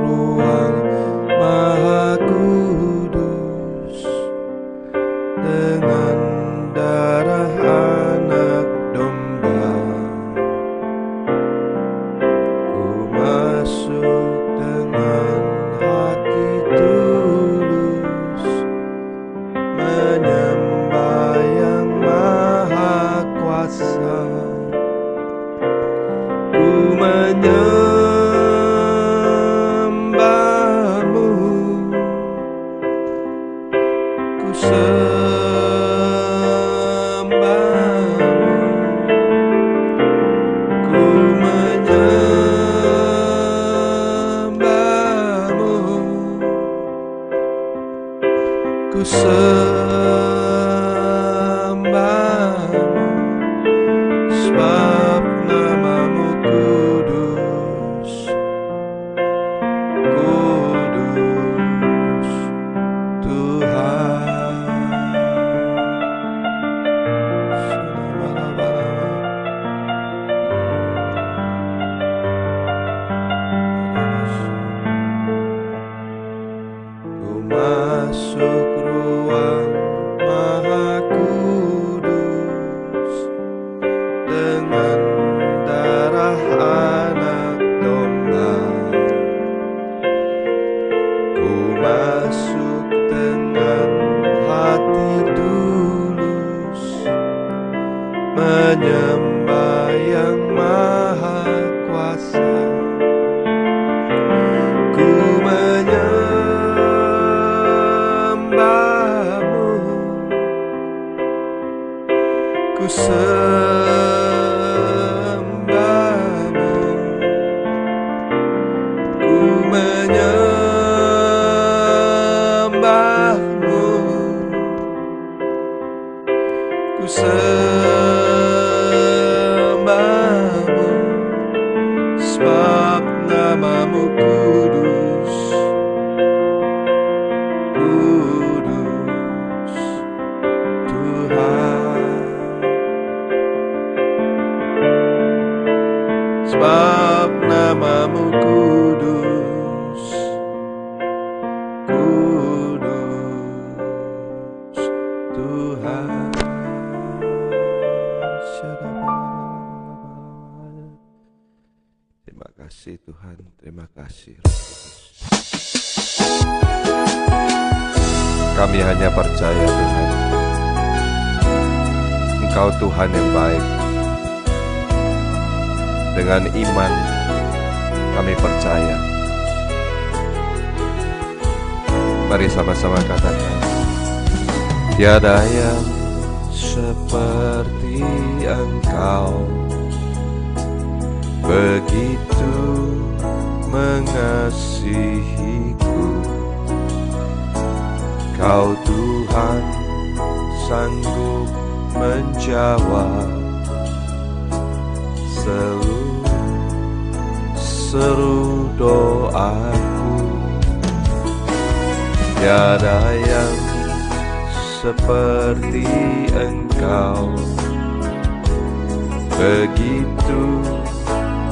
ruang Maha Kudus, dengan darah anak domba, ku masuk dengan hati tulus, menyembah yang Maha Kuasa. Ku menyembahmu, ku sembahmu, ku menyembahmu, ku sembahmu, sebab namamu kudus, kudus Tuhan. Ku masuk ruang Maha Kudus, dengan darah anak domba, ku masuk dengan hati tulus, menyembah yang Maha Kuasa. Ku menyembahmu, ku sembahmu, ku menyembahmu, ku sembahmu, sebab namamu kudus, kudus Tuhan. Sebab namamu kudus, kudus Tuhan. Terima kasih Tuhan, terima kasih Roh Kudus. Kami hanya percaya Tuhan, Engkau Tuhan yang baik. Dengan iman kami percaya. Mari sama-sama katakan, tiada yang seperti Engkau, begitu mengasihiku. Kau Tuhan sanggup menjawab seru doaku. Tiada yang seperti Engkau, begitu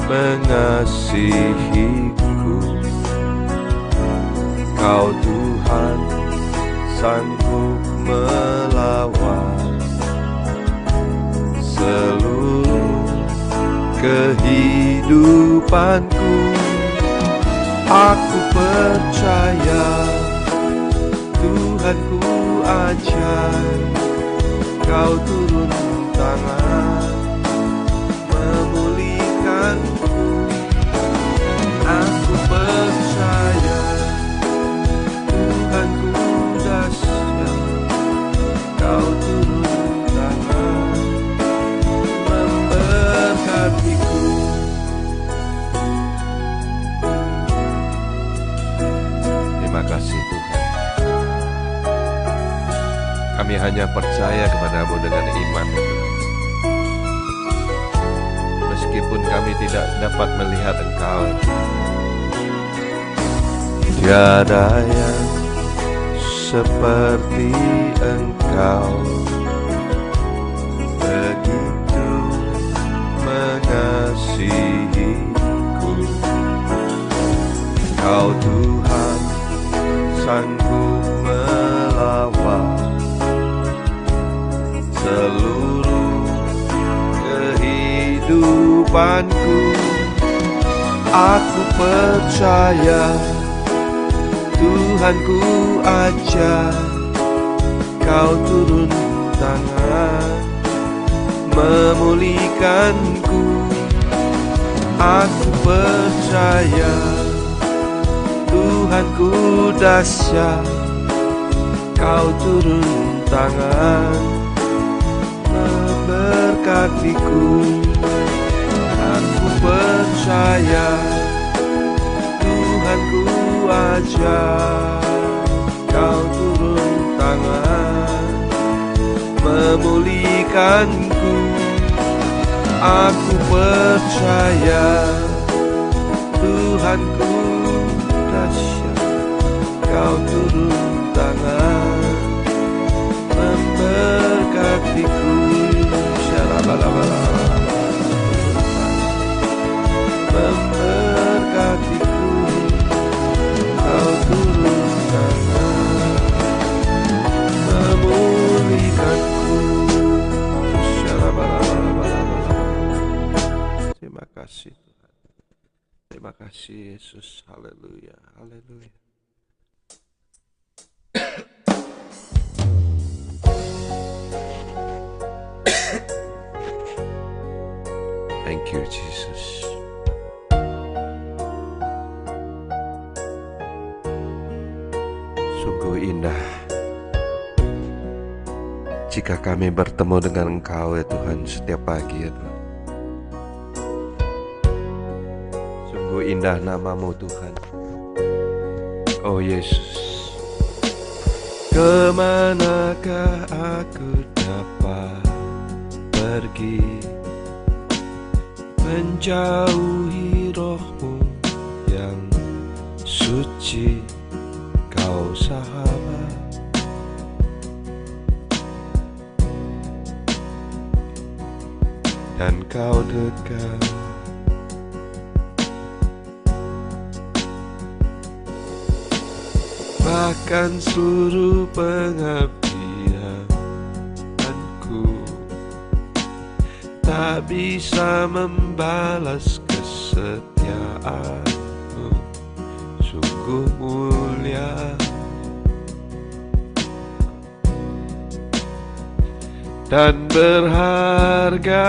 mengasihiku. Kau Tuhan sanggup melawan seluruh kehidupanku. Aku percaya Tuhanku ajaib, Kau turun tangan memulihkanku. Aku percaya Tuhanku dahsyat, Kau turun tangan memberkatiku. Terima kasih Tuhan. Kami hanya percaya kepada-Mu dengan iman. Meskipun kami tidak dapat melihat Engkau, tiada yang seperti Engkau, begitu mengasihiku. Kau Tuhan sanggup melawan seluruh kehidupanku. Aku percaya Tuhanku ajar Kau turun tangan memulihkanku. Aku percaya Tuhanku dahsyat, Kau turun tangan memberkatiku. Aku percaya Tuhanku ajar Kau turun tangan memulihkanku. Aku percaya Tuhanku dahsyat, Kau turun tangan memberkatiku. Memberkatiku, Kau turun tangan memulihkanku. Terima kasih Tuhan. Terima kasih Yesus. Haleluya. Haleluya. Thank you Jesus. Sungguh indah jika kami bertemu dengan Engkau ya Tuhan setiap pagi ya Tuhan. Sungguh indah nama-Mu Tuhan. Oh Yesus. Kemanakah aku dapat pergi menjauhi Roh-Mu yang suci, Kau sahabat. Dan Kau dekat. Bahkan seluruh pengabdianku tak bisa membalas kesetiaan-Mu. Sungguh mulia dan berharga.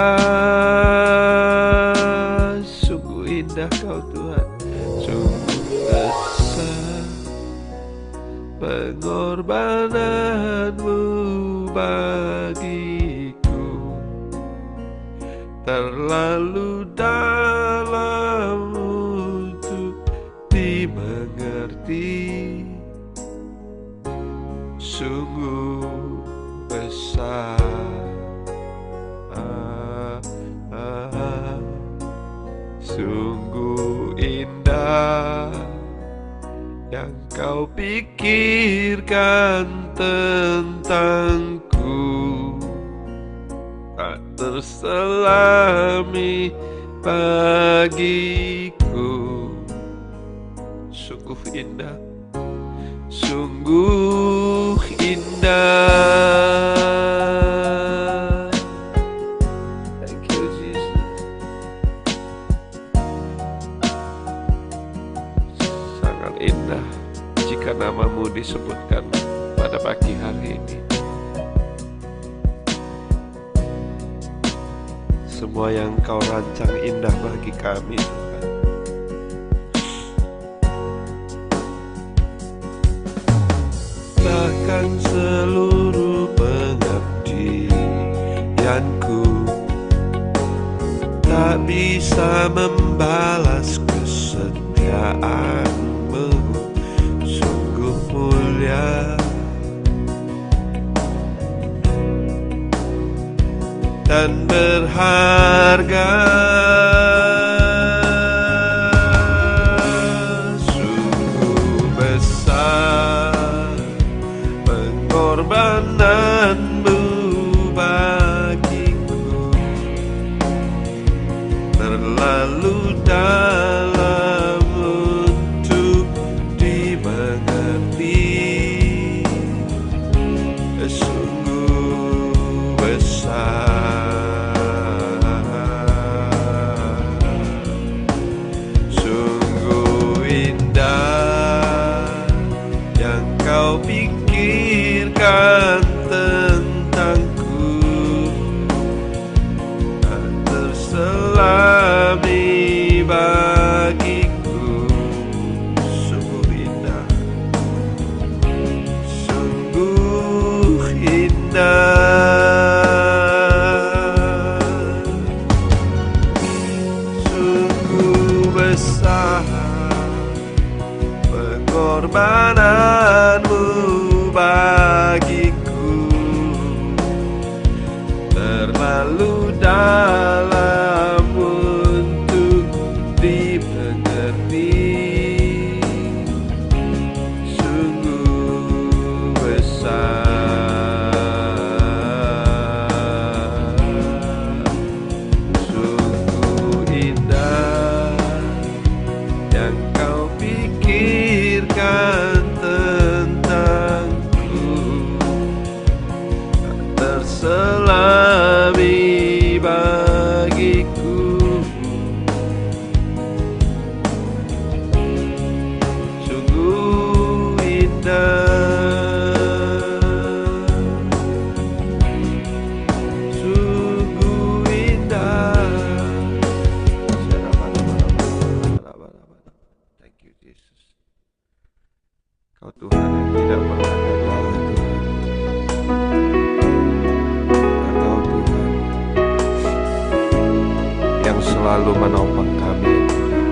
Sungguh indah Kau Tuhan, sungguh besar pengorbanan-Mu bagiku. Terlalu dalam untuk dimengerti, sungguh besar. Sungguh indah yang Kau pikirkan tentangku, tak terselami bagiku. Sungguh indah, sungguh indah. Thank you Jesus. Sangat indah jika nama-Mu disebutkan pada pagi hari ini. Semua yang Kau rancang indah bagi kami Tuhan. Bahkan seluruh pengabdianku tak bisa membalas kesetiaan-Mu. Sungguh mulia dan berharga. Sungguh besar pengorbanan-Mu bagiku. Terlalu dalam untuk pengorbananmu bagiku terlalu dalam untuk dimengerti. Sungguh besar, sungguh indah yang kau pikirkan tentangku, tak terselami bagiku. Sungguh indah, sungguh indah. Thank you Jesus. Kau Tuhan yang tidak pernah gagal, Tuhan. Engkau Tuhan yang selalu menopang kami, Tuhan.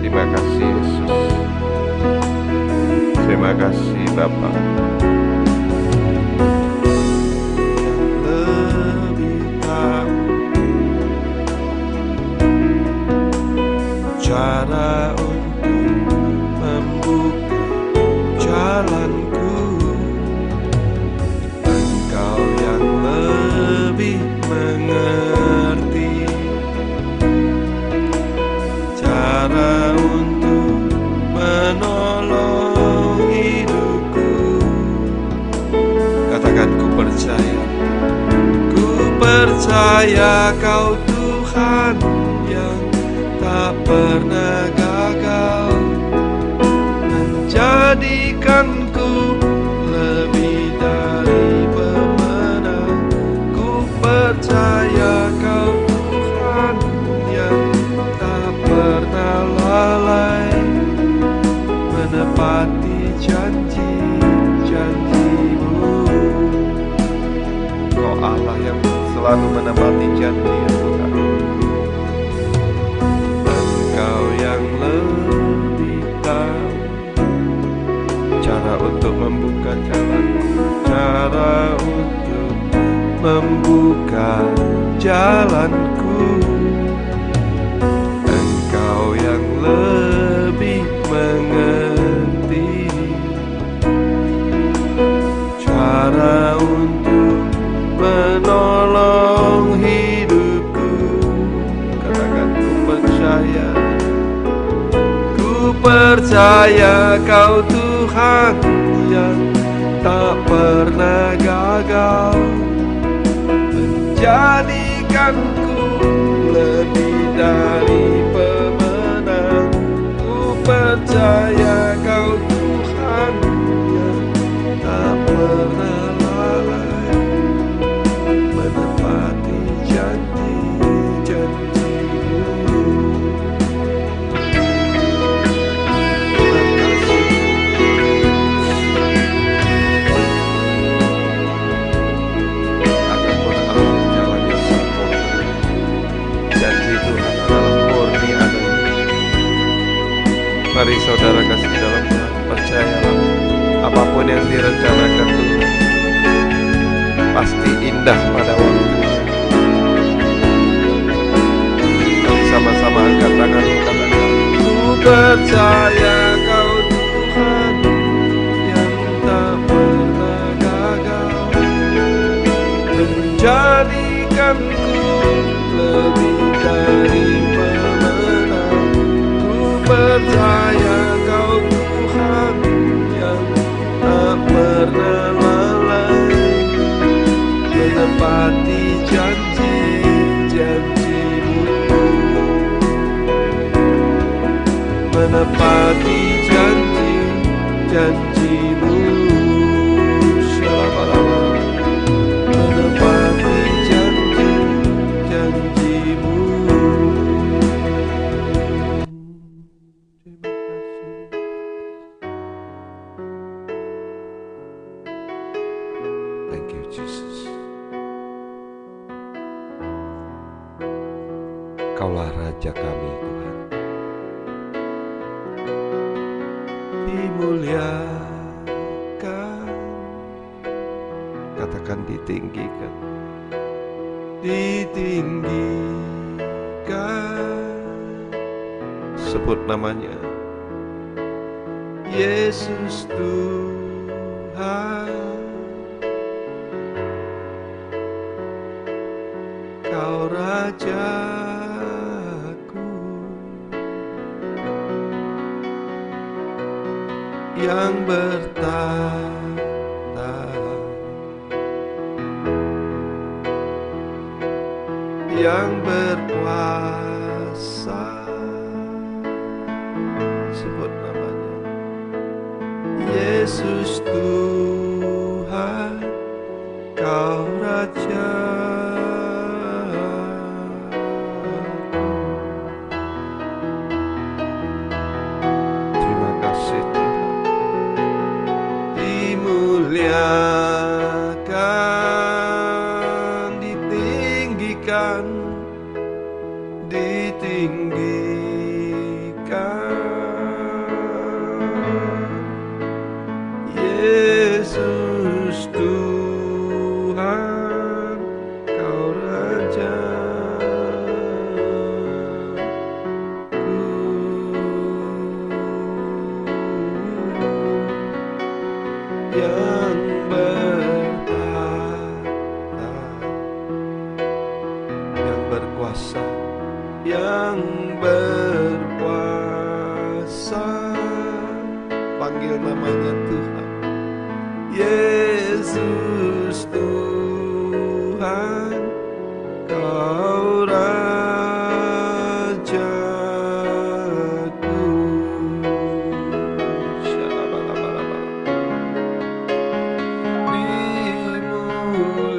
Terima kasih Yesus. Terima kasih Bapa. Lebih tahu cara untuk membuka jalanku. Engkau yang lebih mengerti cara untuk menolong hidupku. Katakan ku percaya. Ku percaya Kau Tuhan yang tak pernah gagal menjadikanku lebih dari pemenang. Ku percaya Kau Tuhan yang tak pernah lalai menepati janji-janji-Mu. Kau Allah yang selalu menepati janji, ya Tuhan. Engkau yang lebih tahu cara untuk membuka jalanku, cara untuk membuka jalanku. Engkau yang lebih mengerti cara untuk menolong hidupku. Katakan ku percaya. Ku percaya Kau Tuhan yang tak pernah gagal menjadikanku lebih dari pemenang. Ku percaya Kau Tuhan yang tak pernah lalai menepati janji-janji-Mu. Mari saudara kasih dalam Tuhan, percayalah apapun yang direncanakan Tuhan pasti indah pada waktunya. Mari sama-sama angkat tanganmu, katakan, ku percaya Kau Tuhan yang tak pernah gagal menjadikanku lebih dari pemenang. Percaya Kau Tuhan yang tak pernah lalai menepati janji-janji-Mu, menepati janji-janji-Mu. Shalom-alaikum. Menepati janji-janji-Mu. Thank you Jesus. Kaulah Raja kami Tuhan. dimuliakan. Katakan ditinggikan, ditinggikan. Sebut namanya, Yesus Tuhan. Kau Rajaku yang bertahta, yang berkuasa. Sebut namanya, Yesus Tuhan. Kau Raja. Dimuliakan, ditinggikan, ditinggikan. Yesus Tuhan, Kau Rajaku yang bertahta, yang berkuasa, yang berkuasa. Panggil namanya Tuhan, Yesus Tuhan, Kau Rajaku.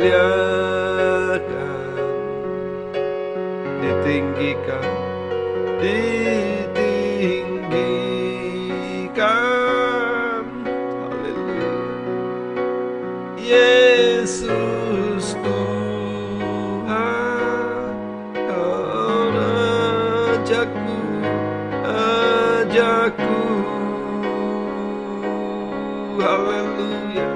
Dimuliakan, ditinggikan, ditinggikan. Haleluya. Yesus Tuhan, Kau Rajaku, Rajaku. Haleluya.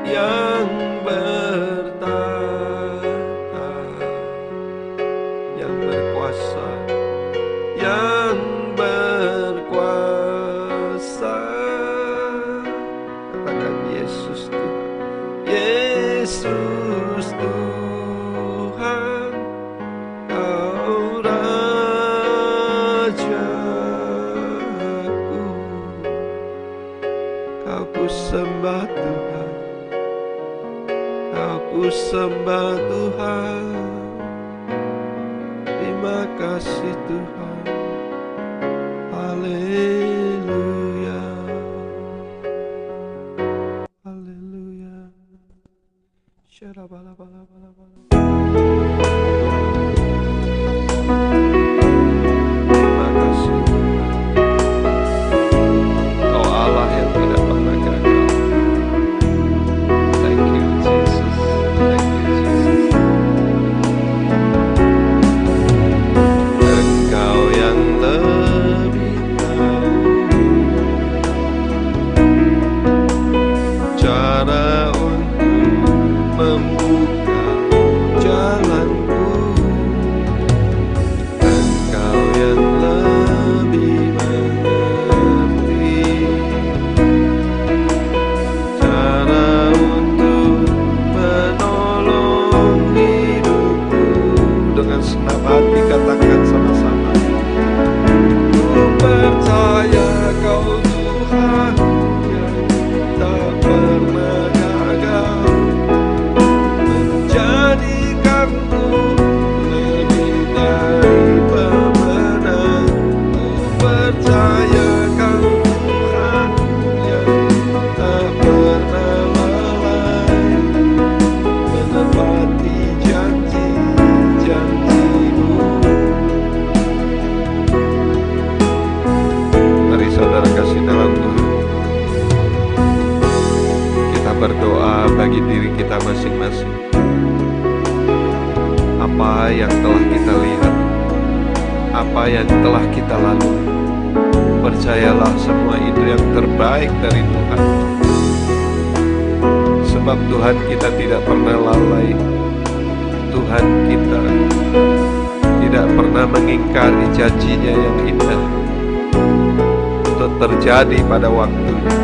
Yang bertahta, yang berkuasa, yang berkuasa. Katakan Yesus Tuhan, Yesus Tuhan, Kau Rajaku. Kau ku sembah Tuhan, Aku sembah Tuhan. Terima kasih Tuhan. Haleluya, haleluya. Syarabala-bala-bala-bala. Terima kasih Tuhan. Kau Allah yang tidak pernah gagal. Thank you Jesus. Thank you Jesus. Engkau yang lebih tahu cara untuk membuka jalanku. Engkau yang lebih mengerti cara untuk menolong hidupku. Dengan senang hati katakan sama-sama, ku percaya Kau Tuhan yang tak pernah gagal, menjadikanku lebih dari pemenang. Ku percaya Kau Tuhan yang tak pernah lalai, menepati janji-janji-Mu. Mari saudara kasih dalam Tuhan, kita berdoa bagi diri kita masing-masing. Apa yang telah kita lihat, apa yang telah kita lalui, percayalah semua itu yang terbaik dari Tuhan. Sebab Tuhan kita tidak pernah lalai. Tuhan kita tidak pernah mengingkari janjinya yang indah untuk terjadi pada waktunya.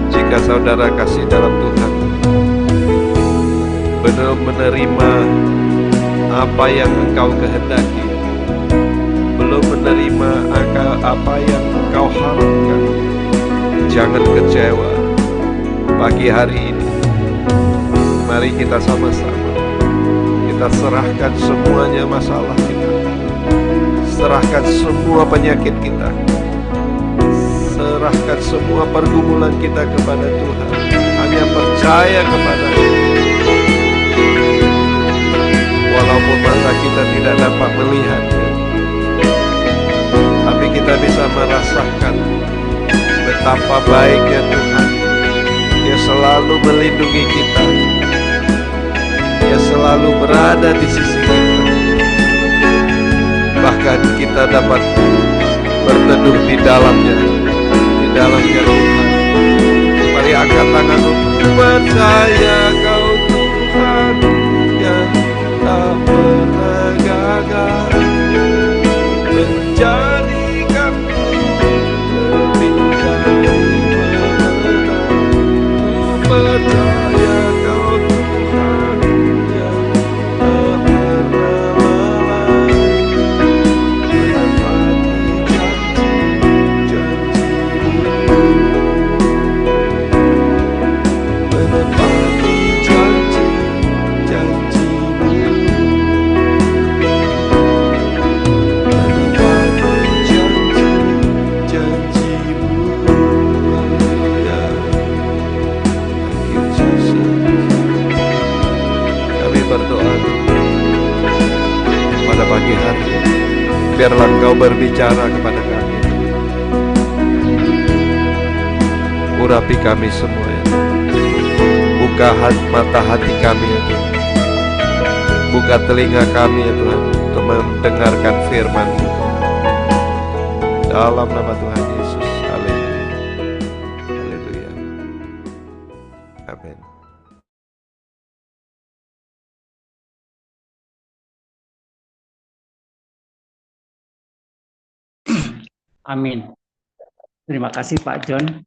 Jika saudara kasih dalam Tuhan, belum menerima apa yang engkau kehendaki, belum menerima apa yang engkau harapkan, jangan kecewa. Pagi hari ini, mari kita sama-sama kita serahkan semuanya masalah kita, serahkan semua penyakit kita, serahkan semua pergumulan kita kepada Tuhan. Hanya percaya kepada Dia. Walaupun mata kita tidak dapat melihatnya, tapi kita bisa merasakan betapa baiknya Tuhan. Dia selalu melindungi kita. Dia selalu berada di sisi kita. Bahkan kita dapat berteduh di dalamnya Tuhan. Mari angkat tangan untuk percaya Kau Tuhan yang tak pernah gagal menjadikanku lebih dari pemenang. Ku percaya Kau Tuhan yang tak pernah malang menepati janji-janji-Mu, menepati janji-janji-Mu, menepati janji-janji-Mu. Haleluya. Thank you, Jesus. Kami berdoa pada pagi hari, biarlah Engkau berbicara kepada kami, urapi kami semua ya. Buka mata hati kami ya Tuhan. Buka telinga kami ya Tuhan, untuk mendengarkan firman-Mu dalam nama Tuhan Yesus. Haleluya. Haleluya. Amin. Amin. Terima kasih Pak John.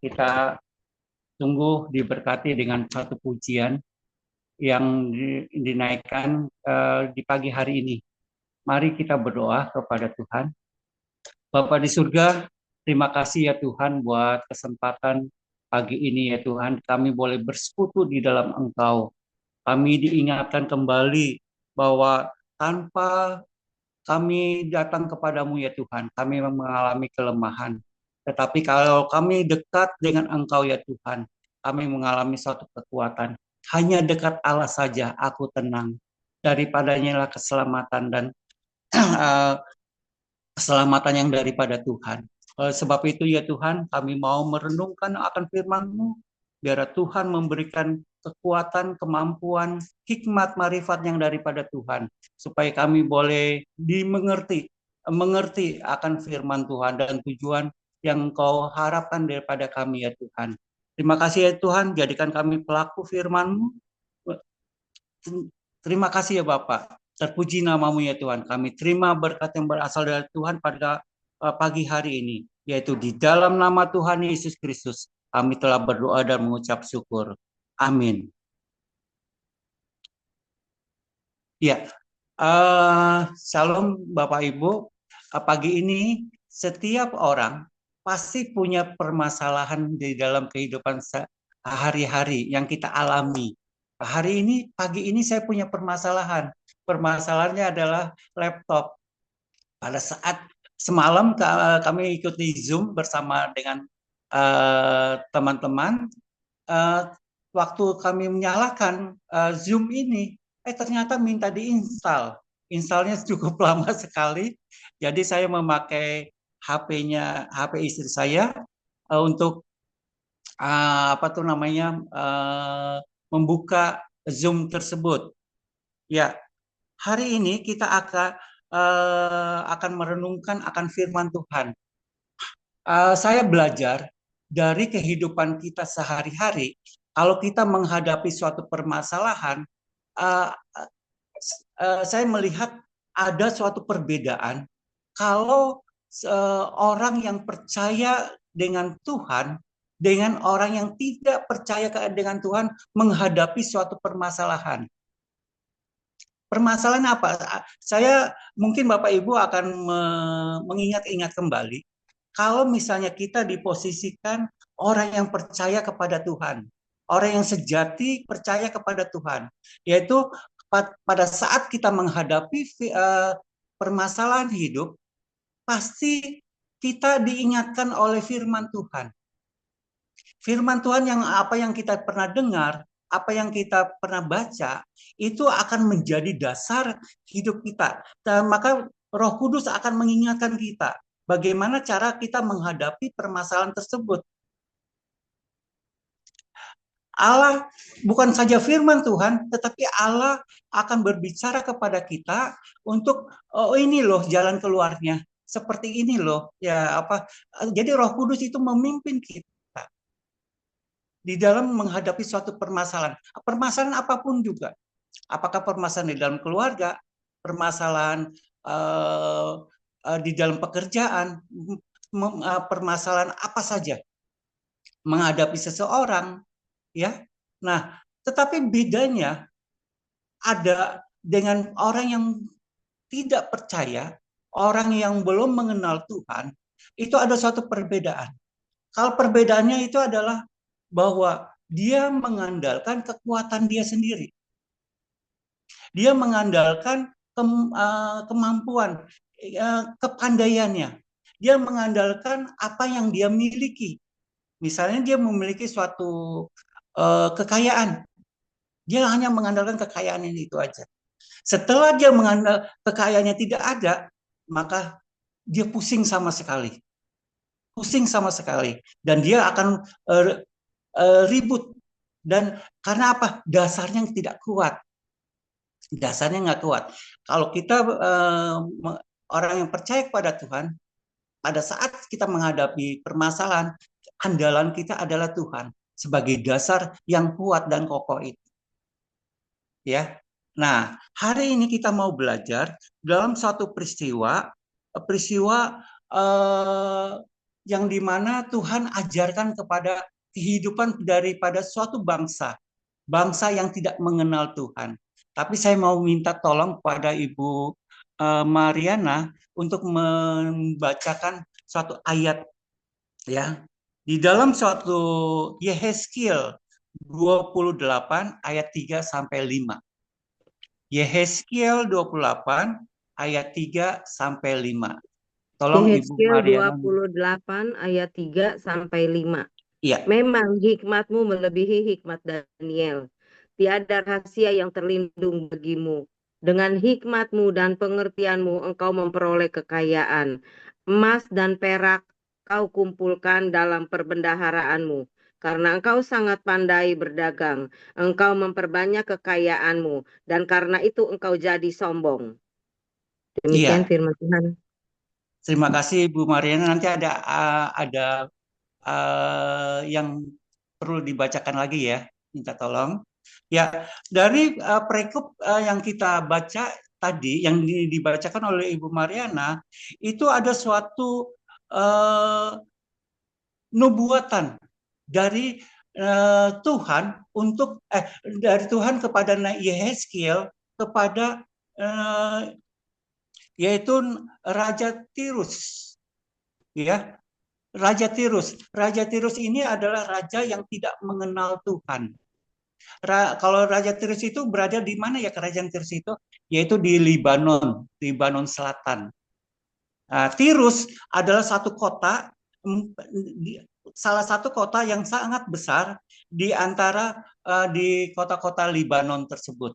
Kita tunggu diberkati dengan satu pujian yang dinaikkan di pagi hari ini. Mari kita berdoa kepada Tuhan. Bapa di surga, terima kasih ya Tuhan buat kesempatan pagi ini ya Tuhan. Kami boleh bersekutu di dalam Engkau. Kami diingatkan kembali bahwa tanpa kami datang kepadamu ya Tuhan, kami mengalami kelemahan. Tetapi kalau kami dekat dengan Engkau ya Tuhan, kami mengalami suatu kekuatan. Hanya dekat Allah saja aku tenang. Daripadanya lah keselamatan dan keselamatan yang daripada Tuhan. Sebab itu ya Tuhan, kami mau merenungkan akan firman-Mu. Biar Tuhan memberikan kekuatan, kemampuan, hikmat, marifat yang daripada Tuhan. Supaya kami boleh mengerti akan firman Tuhan dan tujuan yang Engkau harapkan daripada kami ya Tuhan. Terima kasih ya Tuhan, jadikan kami pelaku firman-Mu. Terima kasih ya Bapak. Terpuji nama-Mu ya Tuhan. Kami terima berkat yang berasal dari Tuhan pada pagi hari ini. Yaitu di dalam nama Tuhan Yesus Kristus. Kami telah berdoa dan mengucap syukur. Amin. Ya, Shalom Bapak Ibu. Pagi ini setiap orang pasti punya permasalahan di dalam kehidupan hari-hari yang kita alami. Pagi ini saya punya permasalahan. Permasalahannya adalah laptop. Pada saat semalam kami ikuti Zoom bersama dengan teman-teman. Waktu kami menyalakan Zoom ini, ternyata minta diinstal. Installnya cukup lama sekali. Jadi saya memakai HP istri saya untuk membuka Zoom tersebut. Ya, hari ini kita akan akan merenungkan akan firman Tuhan. Saya belajar dari kehidupan kita sehari-hari, kalau kita menghadapi suatu permasalahan, uh, saya melihat ada suatu perbedaan kalau orang yang percaya dengan Tuhan dengan orang yang tidak percaya dengan Tuhan menghadapi suatu permasalahan. Permasalahan apa? Saya mungkin Bapak Ibu akan mengingat-ingat kembali kalau misalnya kita diposisikan orang yang percaya kepada Tuhan, orang yang sejati percaya kepada Tuhan, yaitu pada saat kita menghadapi permasalahan hidup, pasti kita diingatkan oleh firman Tuhan. Firman Tuhan yang apa yang kita pernah dengar, apa yang kita pernah baca, itu akan menjadi dasar hidup kita. Dan maka Roh Kudus akan mengingatkan kita bagaimana cara kita menghadapi permasalahan tersebut. Allah bukan saja firman Tuhan, tetapi Allah akan berbicara kepada kita untuk oh ini loh jalan keluarnya, seperti ini loh ya apa. Jadi Roh Kudus itu memimpin kita di dalam menghadapi suatu permasalahan, permasalahan apapun juga. Apakah permasalahan di dalam keluarga, permasalahan di dalam pekerjaan, permasalahan apa saja, menghadapi seseorang, ya. Nah, tetapi bedanya ada dengan orang yang tidak percaya, orang yang belum mengenal Tuhan, itu ada suatu perbedaan. Kalau perbedaannya itu adalah bahwa dia mengandalkan kekuatan dia sendiri. Dia mengandalkan kemampuan, kepandaiannya. Dia mengandalkan apa yang dia miliki. Misalnya dia memiliki suatu kekayaan. Dia hanya mengandalkan kekayaan itu aja. Setelah dia mengandalkan kekayaannya tidak ada, maka dia pusing sama sekali. Pusing sama sekali. Dan dia akan ribut. Dan karena apa? Dasarnya tidak kuat. Dasarnya nggak kuat. Kalau kita orang yang percaya kepada Tuhan, pada saat kita menghadapi permasalahan, andalan kita adalah Tuhan sebagai dasar yang kuat dan kokoh itu. Ya. Nah, hari ini kita mau belajar dalam satu peristiwa yang dimana Tuhan ajarkan kepada kehidupan daripada suatu bangsa yang tidak mengenal Tuhan. Tapi saya mau minta tolong kepada Ibu Mariana untuk membacakan suatu ayat ya di dalam suatu Yehezkiel 28 ayat 3 sampai 5. Yehezkiel 28 ayat 3 sampai 5. Tolong Ibu Mariana. 28 ayat 3 sampai 5. Iya. Memang hikmatmu melebihi hikmat Daniel. Tiada rahasia yang terlindung bagimu. Dengan hikmatmu dan pengertianmu engkau memperoleh kekayaan. Emas dan perak kau kumpulkan dalam perbendaharaanmu. Karena engkau sangat pandai berdagang, engkau memperbanyak kekayaanmu. Dan karena itu engkau jadi sombong. Demikian firman Tuhan. Terima kasih Bu Mariana. Nanti ada yang perlu dibacakan lagi ya. Minta tolong. Ya, dari perikop yang kita baca tadi, yang dibacakan oleh Ibu Mariana, itu ada suatu nubuatan dari Tuhan untuk dari Tuhan kepada Yehezkiel kepada yaitu Raja Tirus, ya. Raja Tirus ini adalah raja yang tidak mengenal Tuhan. Kalau Raja Tirus itu berada di mana ya kerajaan Tirus itu? Yaitu di Libanon Selatan. Tirus adalah satu kota, salah satu kota yang sangat besar di antara di kota-kota Libanon tersebut.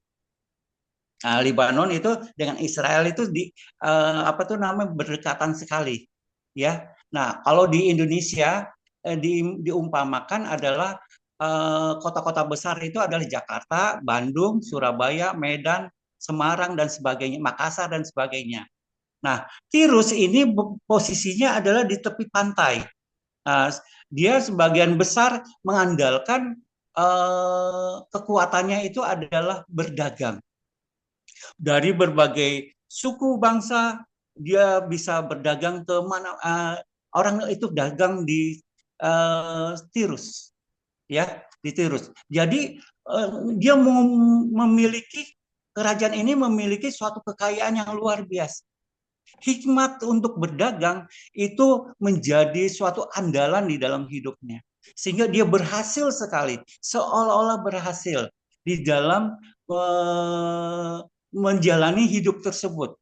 Libanon itu dengan Israel itu berdekatan sekali, ya. Nah, kalau di Indonesia diumpamakan adalah kota-kota besar itu adalah Jakarta, Bandung, Surabaya, Medan, Semarang dan sebagainya, Makassar dan sebagainya. Nah, Tirus ini posisinya adalah di tepi pantai. Nah, dia sebagian besar mengandalkan kekuatannya itu adalah berdagang. Dari berbagai suku bangsa, dia bisa berdagang ke mana, orang itu dagang di Tirus, ya, di Tirus. Jadi dia memiliki, kerajaan ini memiliki suatu kekayaan yang luar biasa. Hikmat untuk berdagang itu menjadi suatu andalan di dalam hidupnya. Sehingga dia berhasil sekali, seolah-olah berhasil di dalam menjalani hidup tersebut.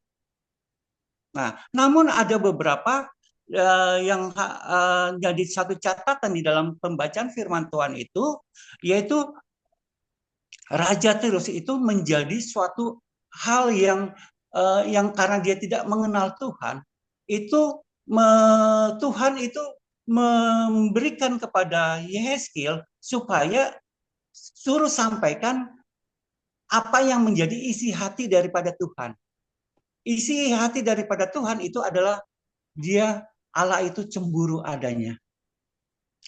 Nah, namun ada beberapa yang jadi satu catatan di dalam pembacaan firman Tuhan itu, yaitu Raja Tirus itu menjadi suatu hal yang karena dia tidak mengenal Tuhan, itu Tuhan itu memberikan kepada Yehezkiel supaya suruh sampaikan apa yang menjadi isi hati daripada Tuhan. Isi hati daripada Tuhan itu adalah dia, Allah itu cemburu adanya.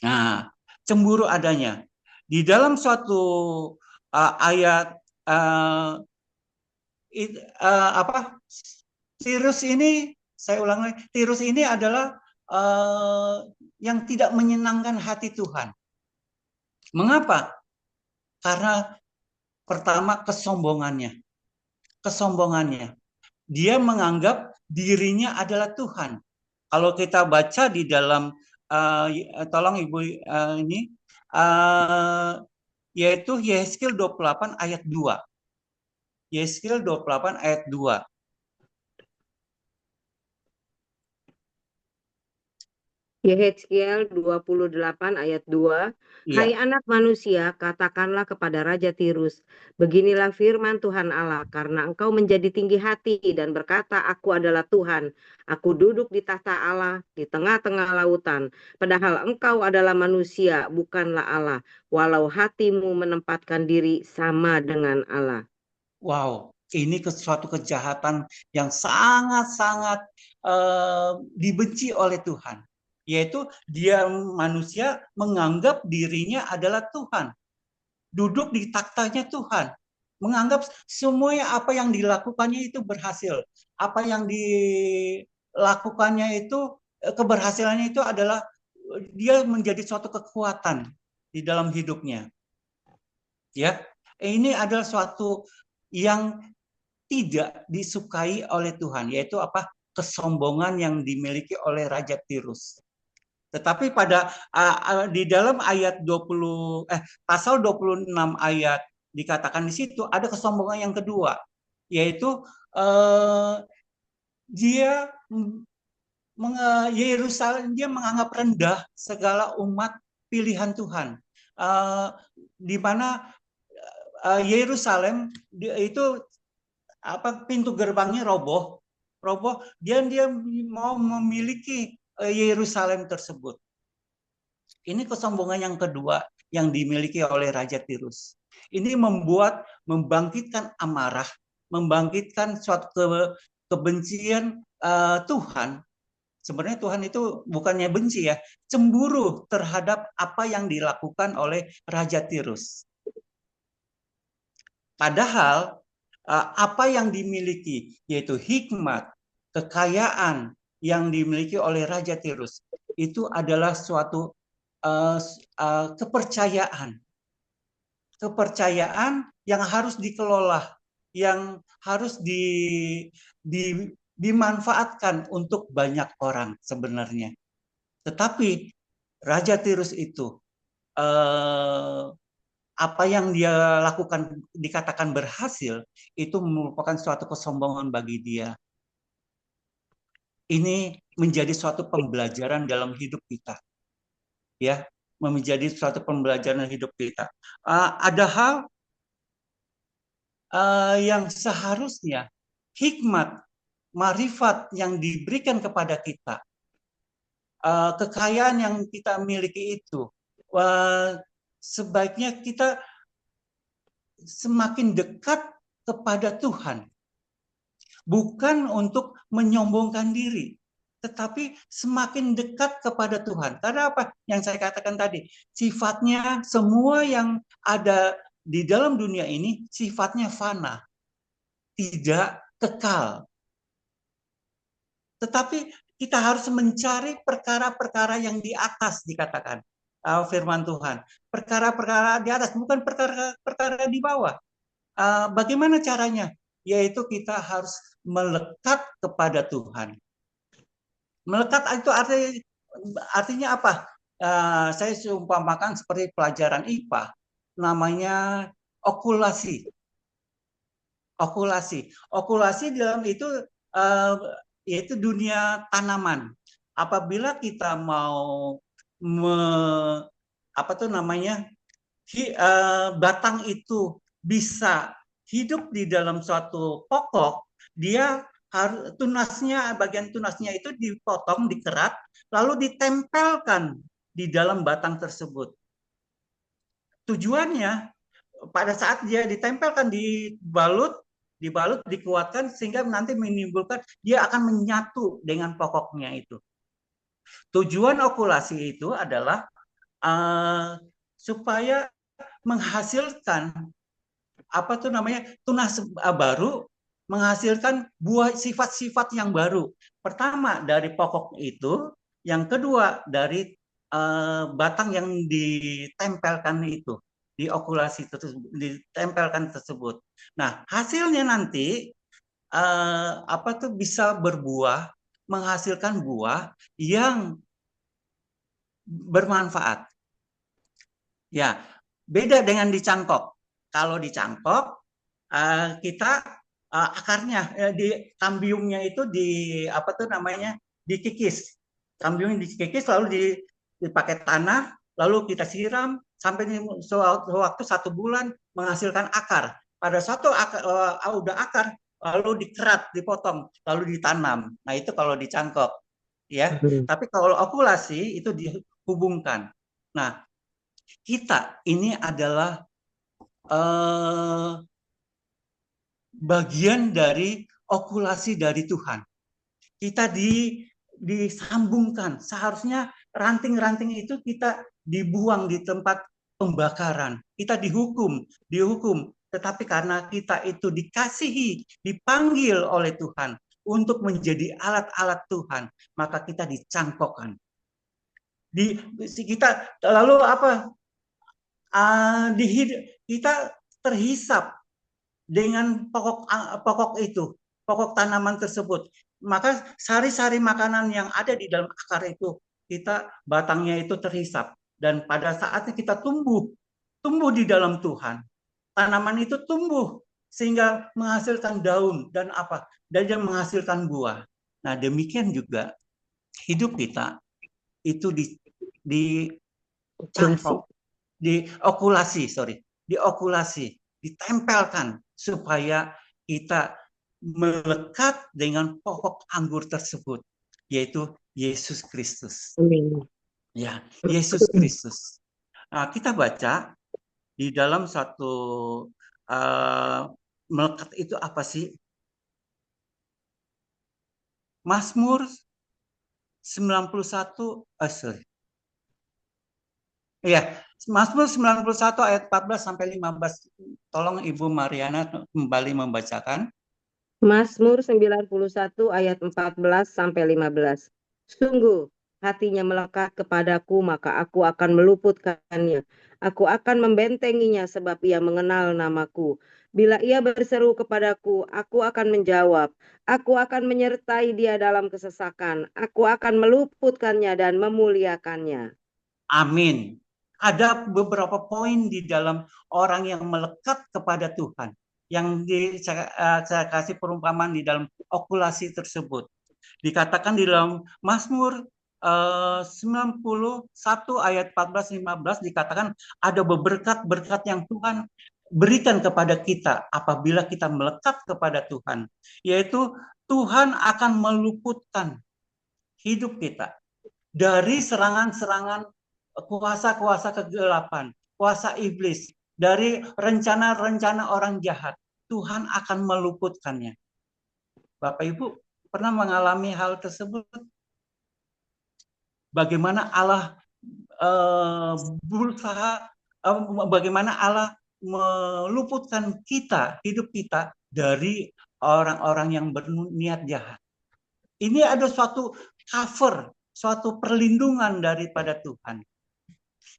Nah, cemburu adanya. Di dalam suatu ayat Tirus ini, saya ulang lagi, Tirus ini adalah yang tidak menyenangkan hati Tuhan. Mengapa? Karena pertama kesombongannya. Dia menganggap dirinya adalah Tuhan. Kalau kita baca di dalam tolong Ibu ini yaitu Yehezkiel 28 ayat 2. Yehezkiel 28 ayat 2. Yehezkiel 28 ayat 2. Hai anak manusia, katakanlah kepada Raja Tirus, beginilah firman Tuhan Allah, karena engkau menjadi tinggi hati dan berkata, aku adalah Tuhan, aku duduk di tahta Allah di tengah-tengah lautan, padahal engkau adalah manusia, bukanlah Allah, walau hatimu menempatkan diri sama dengan Allah. Wow, ini suatu kejahatan yang sangat-sangat dibenci oleh Tuhan. Yaitu dia manusia menganggap dirinya adalah Tuhan. Duduk di taktanya Tuhan. Menganggap semuanya apa yang dilakukannya itu berhasil. Apa yang dilakukannya itu, keberhasilannya itu adalah dia menjadi suatu kekuatan di dalam hidupnya. Ya, ini adalah suatu yang tidak disukai oleh Tuhan, yaitu apa? Kesombongan yang dimiliki oleh Raja Tirus. Tetapi pada di dalam ayat pasal 26 ayat dikatakan di situ ada kesombongan yang kedua, yaitu dia Yerusalem, dia menganggap rendah segala umat pilihan Tuhan, di mana Yerusalem itu pintu gerbangnya roboh, dia mau memiliki Yerusalem tersebut. Ini kesombongan yang kedua yang dimiliki oleh Raja Tirus. Ini membangkitkan amarah, membangkitkan suatu kebencian Tuhan. Sebenarnya Tuhan itu bukannya benci ya, cemburu terhadap apa yang dilakukan oleh Raja Tirus. Padahal apa yang dimiliki, yaitu hikmat, kekayaan yang dimiliki oleh Raja Tirus, itu adalah suatu kepercayaan yang harus dikelola, yang harus dimanfaatkan untuk banyak orang sebenarnya. Tetapi Raja Tirus itu apa yang dia lakukan dikatakan berhasil, itu merupakan suatu kesombongan bagi dia. Ini menjadi suatu pembelajaran dalam hidup kita. Ya, menjadi suatu pembelajaran hidup kita. Ada hal yang seharusnya hikmat, marifat yang diberikan kepada kita, kekayaan yang kita miliki itu, sebaiknya kita semakin dekat kepada Tuhan. bukan untuk menyombongkan diri, tetapi semakin dekat kepada Tuhan. Karena apa? Yang saya katakan tadi, sifatnya semua yang ada di dalam dunia ini sifatnya fana, tidak kekal. Tetapi kita harus mencari perkara-perkara yang di atas, dikatakan firman Tuhan. Perkara-perkara di atas, bukan perkara-perkara di bawah. Bagaimana caranya? Yaitu kita harus melekat kepada Tuhan. Melekat itu artinya apa? Saya seumpamakan seperti pelajaran IPA, namanya okulasi. Okulasi di dalam itu yaitu dunia tanaman. Apabila kita mau batang itu bisa hidup di dalam suatu pokok, dia harus bagian tunasnya itu dipotong, dikerat, lalu ditempelkan di dalam batang tersebut. Tujuannya pada saat dia ditempelkan, dibalut, dikuatkan sehingga nanti menimbulkan, dia akan menyatu dengan pokoknya itu. Tujuan okulasi itu adalah supaya menghasilkan tunas baru, menghasilkan buah sifat-sifat yang baru. Pertama dari pokok itu, yang kedua dari batang yang ditempelkan itu, diokulasi ditempelkan tersebut. Nah, hasilnya nanti bisa berbuah, menghasilkan buah yang bermanfaat. Ya, beda dengan dicangkok. Kalau dicangkok, kita akarnya, kambiumnya itu dikikis. Kambiumnya dikikis lalu dipakai tanah, lalu kita siram sampai waktu 1 bulan menghasilkan akar. Pada suatu udah akar, lalu dikerat, dipotong, lalu ditanam. Nah, itu kalau dicangkok, ya. Tapi kalau okulasi itu dihubungkan. Nah, kita ini adalah bagian dari okulasi dari Tuhan. Kita disambungkan. Seharusnya ranting-ranting itu kita dibuang di tempat pembakaran. Kita dihukum. Tetapi karena kita itu dikasihi, dipanggil oleh Tuhan untuk menjadi alat-alat Tuhan, maka kita dicangkokkan. Kita lalu kita terhisap dengan pokok itu, pokok tanaman tersebut. Maka sari-sari makanan yang ada di dalam akar itu, batangnya itu terhisap. Dan pada saatnya kita tumbuh di dalam Tuhan, tanaman itu tumbuh sehingga menghasilkan daun dan dan menghasilkan buah. Nah, demikian juga hidup kita itu dicangkok, diokulasi, ditempelkan supaya kita melekat dengan pokok anggur tersebut, yaitu Yesus Kristus. Amin. Ya, Yesus Kristus. Nah, kita baca di dalam satu melekat itu apa sih? Mazmur 91, Iya, Mazmur 91 ayat 14 sampai 15. Tolong Ibu Mariana kembali membacakan. Mazmur 91 ayat 14 sampai 15. Sungguh hatinya melekat kepadaku, maka aku akan meluputkannya. Aku akan membentenginya sebab ia mengenal namaku. Bila ia berseru kepadaku, aku akan menjawab. Aku akan menyertai dia dalam kesesakan. Aku akan meluputkannya dan memuliakannya. Amin. Ada beberapa poin di dalam orang yang melekat kepada Tuhan, yang saya kasih perumpamaan di dalam okulasi tersebut. Dikatakan di dalam Mazmur 91 ayat 14-15 dikatakan ada berkat-berkat yang Tuhan berikan kepada kita apabila kita melekat kepada Tuhan, yaitu Tuhan akan meluputkan hidup kita dari serangan-serangan kuasa-kuasa kegelapan, kuasa iblis, dari rencana-rencana orang jahat. Tuhan akan meluputkannya. Bapak Ibu pernah mengalami hal tersebut? Bagaimana Allah berusaha, bagaimana Allah meluputkan kita, hidup kita dari orang-orang yang berniat jahat. Ini ada suatu cover, suatu perlindungan daripada Tuhan.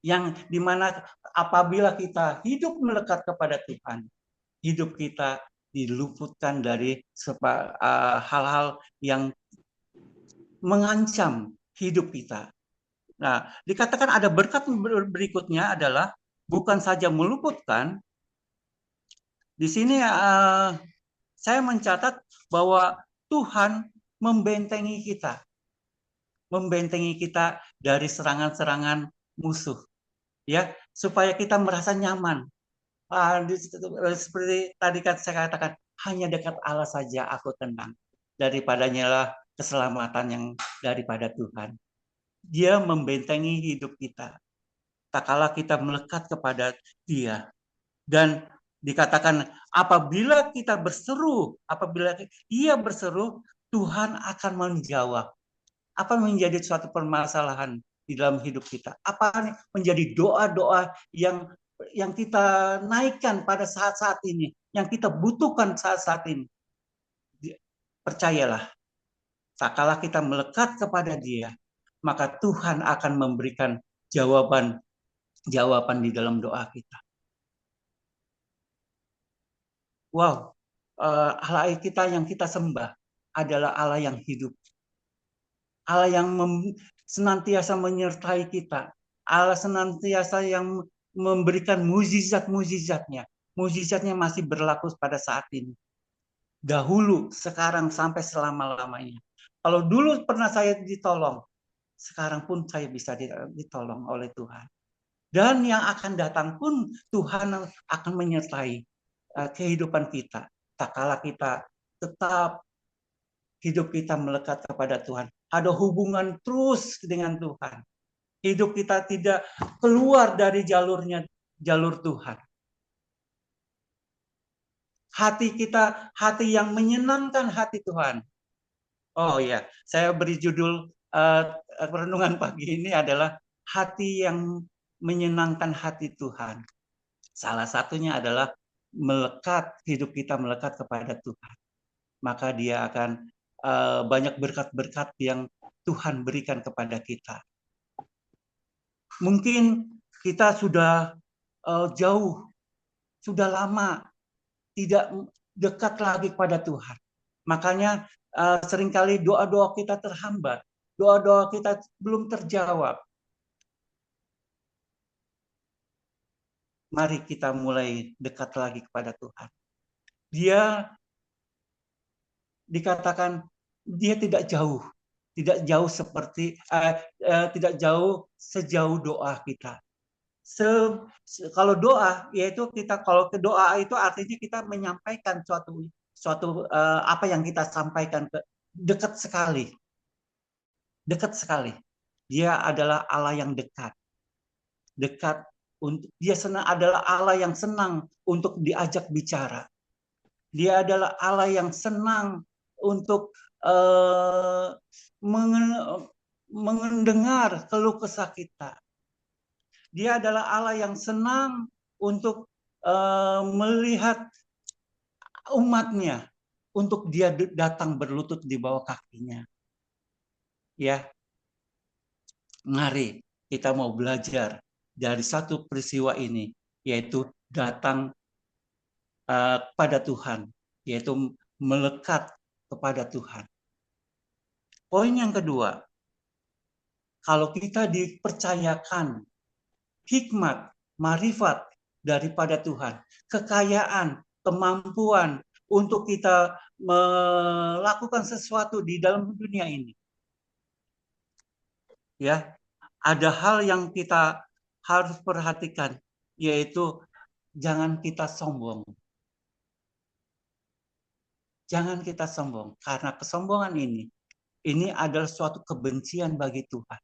Yang dimana apabila kita hidup melekat kepada Tuhan, hidup kita diluputkan dari hal-hal yang mengancam hidup kita. Nah, dikatakan ada berkat berikutnya adalah bukan saja meluputkan. Di sini saya mencatat bahwa Tuhan membentengi kita dari serangan-serangan musuh, ya, supaya kita merasa nyaman. Seperti tadi kan saya katakan, hanya dekat Allah saja aku tenang. Daripadanya lah keselamatan yang daripada Tuhan. Dia membentengi hidup kita. Tak kala kita melekat kepada Dia. Dan dikatakan apabila kita berseru, apabila Ia berseru, Tuhan akan menjawab. Apa menjadi suatu permasalahan di dalam hidup kita? Apa menjadi doa-doa yang kita naikkan pada saat-saat ini, yang kita butuhkan saat-saat ini? Percayalah, tak kala kita melekat kepada Dia, maka Tuhan akan memberikan jawaban di dalam doa kita. Wow, Allah kita yang kita sembah adalah Allah yang hidup. Allah yang senantiasa menyertai kita. Allah senantiasa yang memberikan mukjizat-mukjizatnya. Mukjizatnya masih berlaku pada saat ini. Dahulu, sekarang, sampai selama-lamanya. Kalau dulu pernah saya ditolong, sekarang pun saya bisa ditolong oleh Tuhan. Dan yang akan datang pun Tuhan akan menyertai kehidupan kita. Tak kala kita tetap hidup kita melekat kepada Tuhan. Ada hubungan terus dengan Tuhan. Hidup kita tidak keluar dari jalur Tuhan. Hati kita, hati yang menyenangkan hati Tuhan. Oh ya, saya beri judul renungan pagi ini adalah hati yang menyenangkan hati Tuhan. Salah satunya adalah hidup kita melekat kepada Tuhan. Maka Dia akan banyak berkat-berkat yang Tuhan berikan kepada kita. Mungkin kita sudah jauh, sudah lama tidak dekat lagi kepada Tuhan. Makanya seringkali doa-doa kita terhambat, doa-doa kita belum terjawab. Mari kita mulai dekat lagi kepada Tuhan. Dia dikatakan dia tidak jauh seperti tidak jauh sejauh doa kita. Kalau doa yaitu kita, kalau ke doa itu artinya kita menyampaikan suatu apa yang kita sampaikan dekat sekali. Dia adalah Allah yang dekat. Dia adalah Allah yang senang untuk diajak bicara. Dia adalah Allah yang senang untuk mendengar keluh kesah kita. Dia adalah Allah yang senang untuk melihat umatnya, untuk Dia datang berlutut di bawah kakinya. Ya, mari kita mau belajar dari satu peristiwa ini, yaitu datang kepada Tuhan, yaitu melekat kepada Tuhan. Poin yang kedua, kalau kita dipercayakan hikmat, marifat daripada Tuhan, kekayaan, kemampuan untuk kita melakukan sesuatu di dalam dunia ini. Ya, ada hal yang kita harus perhatikan, yaitu jangan kita sombong. Jangan kita sombong, karena kesombongan ini adalah suatu kebencian bagi Tuhan.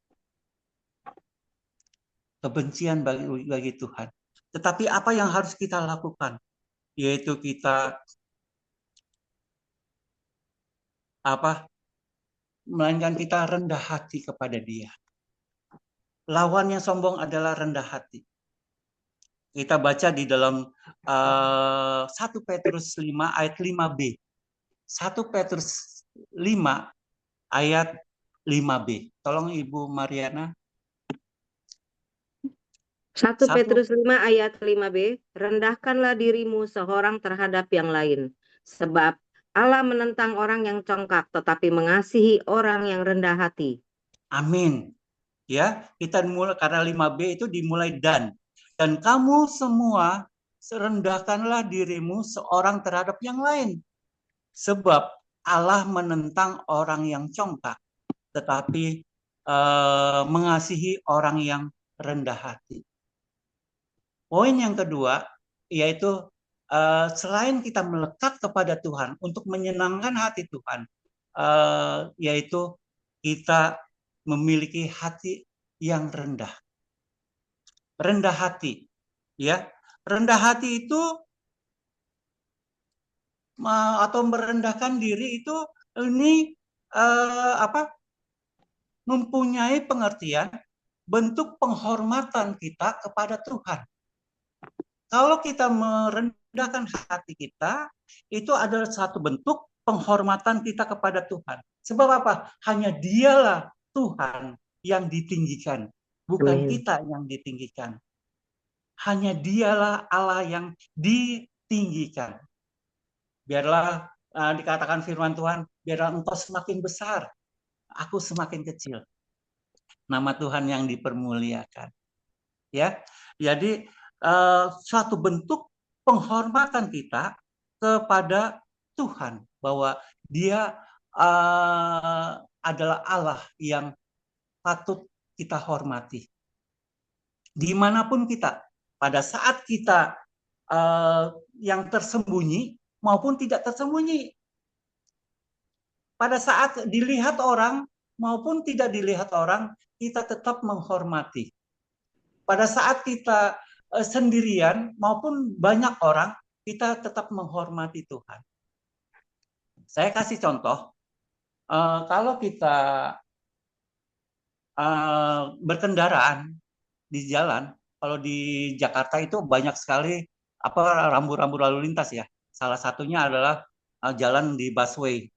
Kebencian bagi Tuhan. Tetapi apa yang harus kita lakukan? Yaitu kita apa? Melainkan kita rendah hati kepada Dia. Lawannya sombong adalah rendah hati. Kita baca di dalam 1 Petrus 5 ayat 5b. 1 Petrus 5 ayat 5b. Tolong Ibu Mariana. 1 1 Petrus 5 ayat 5b, rendahkanlah dirimu seorang terhadap yang lain, sebab Allah menentang orang yang congkak, tetapi mengasihi orang yang rendah hati. Amin. Ya, kita mulai karena 5b itu dimulai dan kamu semua rendahkanlah dirimu seorang terhadap yang lain, sebab Allah menentang orang yang congkak, tetapi mengasihi orang yang rendah hati. Poin yang kedua yaitu selain kita melekat kepada Tuhan untuk menyenangkan hati Tuhan, yaitu kita memiliki hati yang rendah. Rendah hati, ya. Rendah hati itu atau merendahkan diri itu ini mempunyai pengertian bentuk penghormatan kita kepada Tuhan. Kalau kita merendahkan hati kita, itu adalah satu bentuk penghormatan kita kepada Tuhan. Sebab apa? Hanya Dialah Tuhan yang ditinggikan, bukan Amin. kita yang ditinggikan. Hanya Dialah Allah yang ditinggikan. Biarlah dikatakan firman Tuhan, biarlah engkau semakin besar, aku semakin kecil. Nama Tuhan yang dipermuliakan. Ya, jadi suatu bentuk penghormatan kita kepada Tuhan, bahwa Dia adalah Allah yang patut kita hormati. Dimanapun kita, pada saat kita yang tersembunyi maupun tidak tersembunyi, pada saat dilihat orang maupun tidak dilihat orang, kita tetap menghormati. Pada saat kita sendirian maupun banyak orang, kita tetap menghormati Tuhan. Saya kasih contoh, kalau kita berkendaraan di jalan, kalau di Jakarta itu banyak sekali rambu-rambu lalu lintas ya. Salah satunya adalah jalan di busway.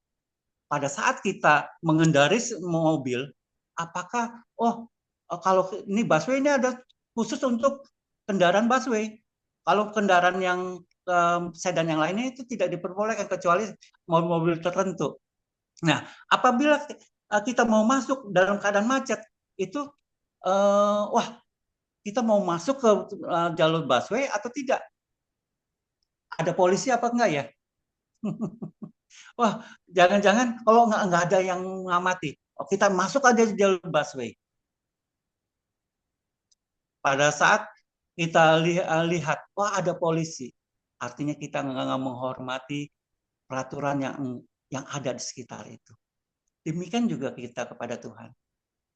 Pada saat kita mengendarai mobil, apakah kalau ini busway ini ada khusus untuk kendaraan busway. Kalau kendaraan yang sedan yang lainnya itu tidak diperbolehkan kecuali mobil-mobil tertentu. Nah, apabila kita mau masuk dalam keadaan macet, itu kita mau masuk ke jalur busway atau tidak? Ada polisi apa enggak ya? Wah, jangan-jangan kalau nggak ada yang mengamati, kita masuk aja di jalur busway. Pada saat kita lihat, wah ada polisi, artinya kita nggak menghormati peraturan yang ada di sekitar itu. Demikian juga kita kepada Tuhan.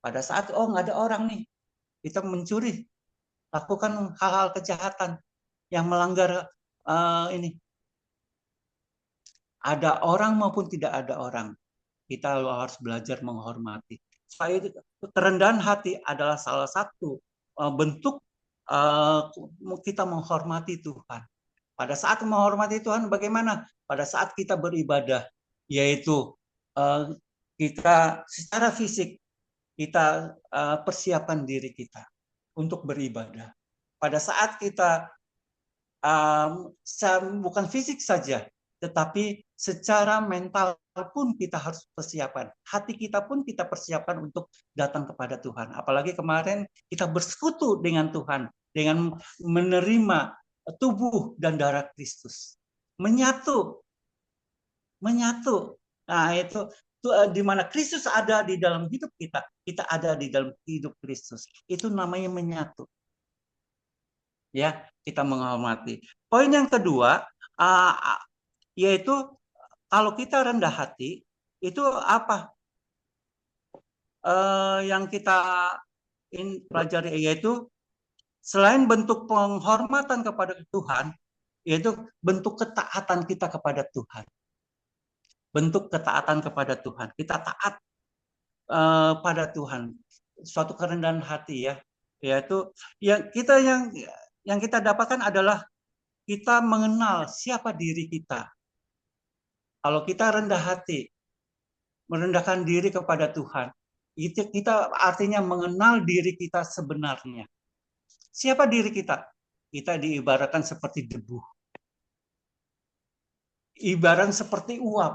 Pada saat nggak ada orang nih, kita mencuri, lakukan hal-hal kejahatan yang melanggar ini. Ada orang maupun tidak ada orang, kita harus belajar menghormati. Supaya kerendahan hati adalah salah satu bentuk kita menghormati Tuhan. Pada saat menghormati Tuhan bagaimana? Pada saat kita beribadah, yaitu kita secara fisik kita persiapkan diri kita untuk beribadah. Pada saat kita bukan fisik saja, tetapi secara mental pun kita harus persiapan. Hati kita pun kita persiapkan untuk datang kepada Tuhan. Apalagi kemarin kita bersekutu dengan Tuhan, dengan menerima tubuh dan darah Kristus. Menyatu. Nah, itu di mana Kristus ada di dalam hidup kita, kita ada di dalam hidup Kristus. Itu namanya menyatu. Ya, kita menghormati. Poin yang kedua, yaitu kalau kita rendah hati, itu apa? Yang kita pelajari yaitu selain bentuk penghormatan kepada Tuhan, yaitu bentuk ketaatan kita kepada Tuhan. bentuk ketaatan kepada Tuhan. Kita taat pada Tuhan, suatu kerendahan hati ya, yaitu yang kita dapatkan adalah kita mengenal siapa diri kita. Kalau kita rendah hati, merendahkan diri kepada Tuhan, itu kita artinya mengenal diri kita sebenarnya. Siapa diri kita? Kita diibaratkan seperti debu, ibarat seperti uap,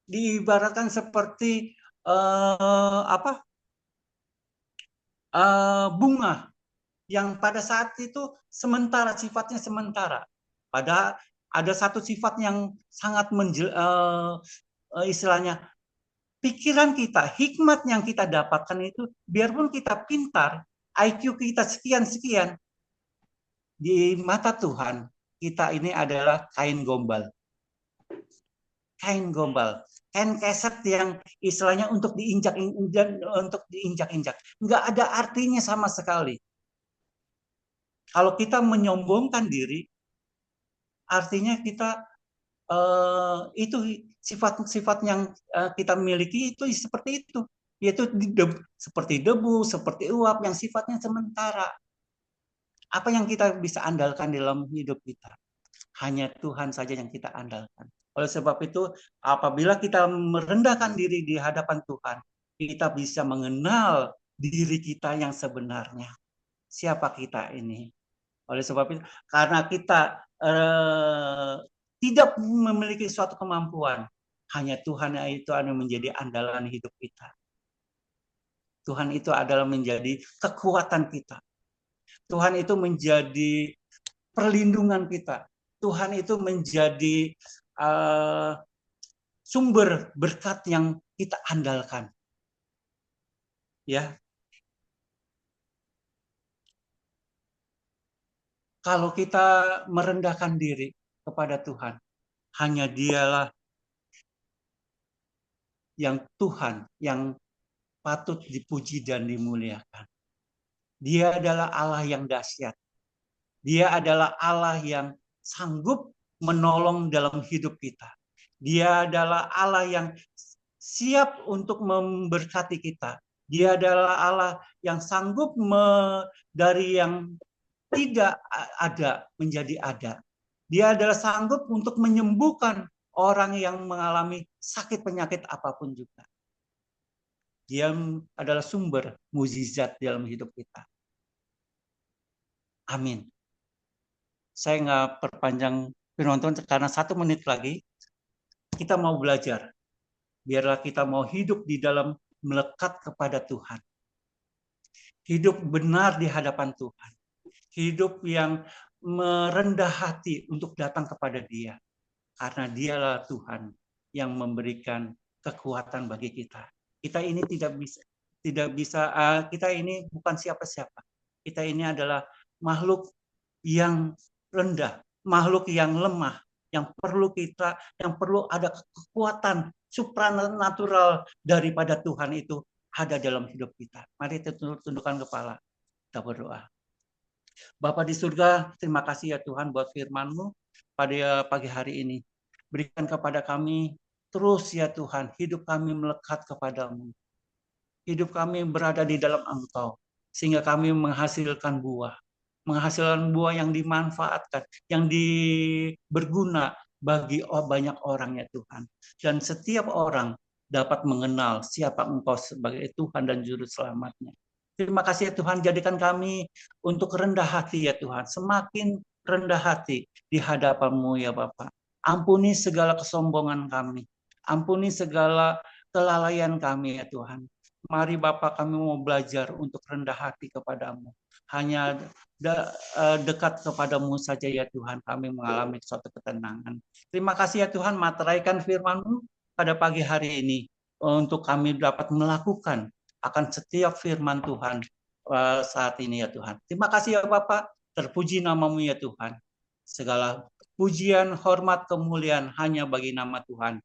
diibaratkan seperti bunga yang pada saat itu sementara, sifatnya sementara. Padahal ada satu sifat yang sangat istilahnya, pikiran kita, hikmat yang kita dapatkan itu, biarpun kita pintar, IQ kita sekian-sekian, di mata Tuhan, kita ini adalah kain gombal. Kain gombal. Kain keset yang istilahnya untuk diinjak-injak. Nggak ada artinya sama sekali. Kalau kita menyombongkan diri, artinya kita itu sifat-sifat yang kita miliki itu seperti itu, yaitu seperti debu, seperti uap yang sifatnya sementara. Apa yang kita bisa andalkan dalam hidup kita? Hanya Tuhan saja yang kita andalkan. Oleh sebab itu, apabila kita merendahkan diri di hadapan Tuhan, kita bisa mengenal diri kita yang sebenarnya. Siapa kita ini? Oleh sebab itu, karena kita tidak memiliki suatu kemampuan, hanya Tuhan itu yang menjadi andalan hidup kita. Tuhan itu adalah menjadi kekuatan kita. Tuhan itu menjadi perlindungan kita. Tuhan itu menjadi sumber berkat yang kita andalkan. Ya. Kalau kita merendahkan diri kepada Tuhan, hanya Dialah yang Tuhan yang patut dipuji dan dimuliakan. Dia adalah Allah yang dahsyat. Dia adalah Allah yang sanggup menolong dalam hidup kita. Dia adalah Allah yang siap untuk memberkati kita. Dia adalah Allah yang sanggup dari yang tidak ada menjadi ada. Dia adalah sanggup untuk menyembuhkan orang yang mengalami sakit penyakit apapun juga. Dia adalah sumber mukjizat dalam hidup kita. Amin. Saya nggak perpanjang firman Tuhan karena 1 menit lagi kita mau belajar. Biarlah kita mau hidup di dalam melekat kepada Tuhan. Hidup benar di hadapan Tuhan. Hidup yang merendah hati untuk datang kepada Dia. Karena Dialah Tuhan yang memberikan kekuatan bagi kita. Kita ini tidak bisa kita ini bukan siapa-siapa. Kita ini adalah makhluk yang rendah, makhluk yang lemah, yang perlu ada kekuatan supranatural daripada Tuhan itu ada dalam hidup kita. Mari kita tundukkan kepala, kita berdoa. Bapa di surga, terima kasih ya Tuhan buat firman-Mu pada pagi hari ini. Berikan kepada kami terus ya Tuhan, hidup kami melekat kepadamu. Hidup kami berada di dalam Engkau, sehingga kami menghasilkan buah yang dimanfaatkan, yang berguna bagi banyak orang ya Tuhan. Dan setiap orang dapat mengenal siapa Engkau sebagai Tuhan dan Juru Selamatnya. Terima kasih ya Tuhan, jadikan kami untuk rendah hati ya Tuhan. Semakin rendah hati di hadapan-Mu ya Bapa. Ampuni segala kesombongan kami. Ampuni segala kelalaian kami ya Tuhan. Mari Bapa, kami mau belajar untuk rendah hati kepadamu. Hanya dekat kepadamu saja ya Tuhan, kami mengalami suatu ketenangan. Terima kasih ya Tuhan, materaikan firman-Mu pada pagi hari ini untuk kami dapat melakukan akan setiap firman Tuhan saat ini ya Tuhan. Terima kasih ya Bapak, terpuji nama-Mu ya Tuhan. Segala pujian, hormat, kemuliaan hanya bagi nama Tuhan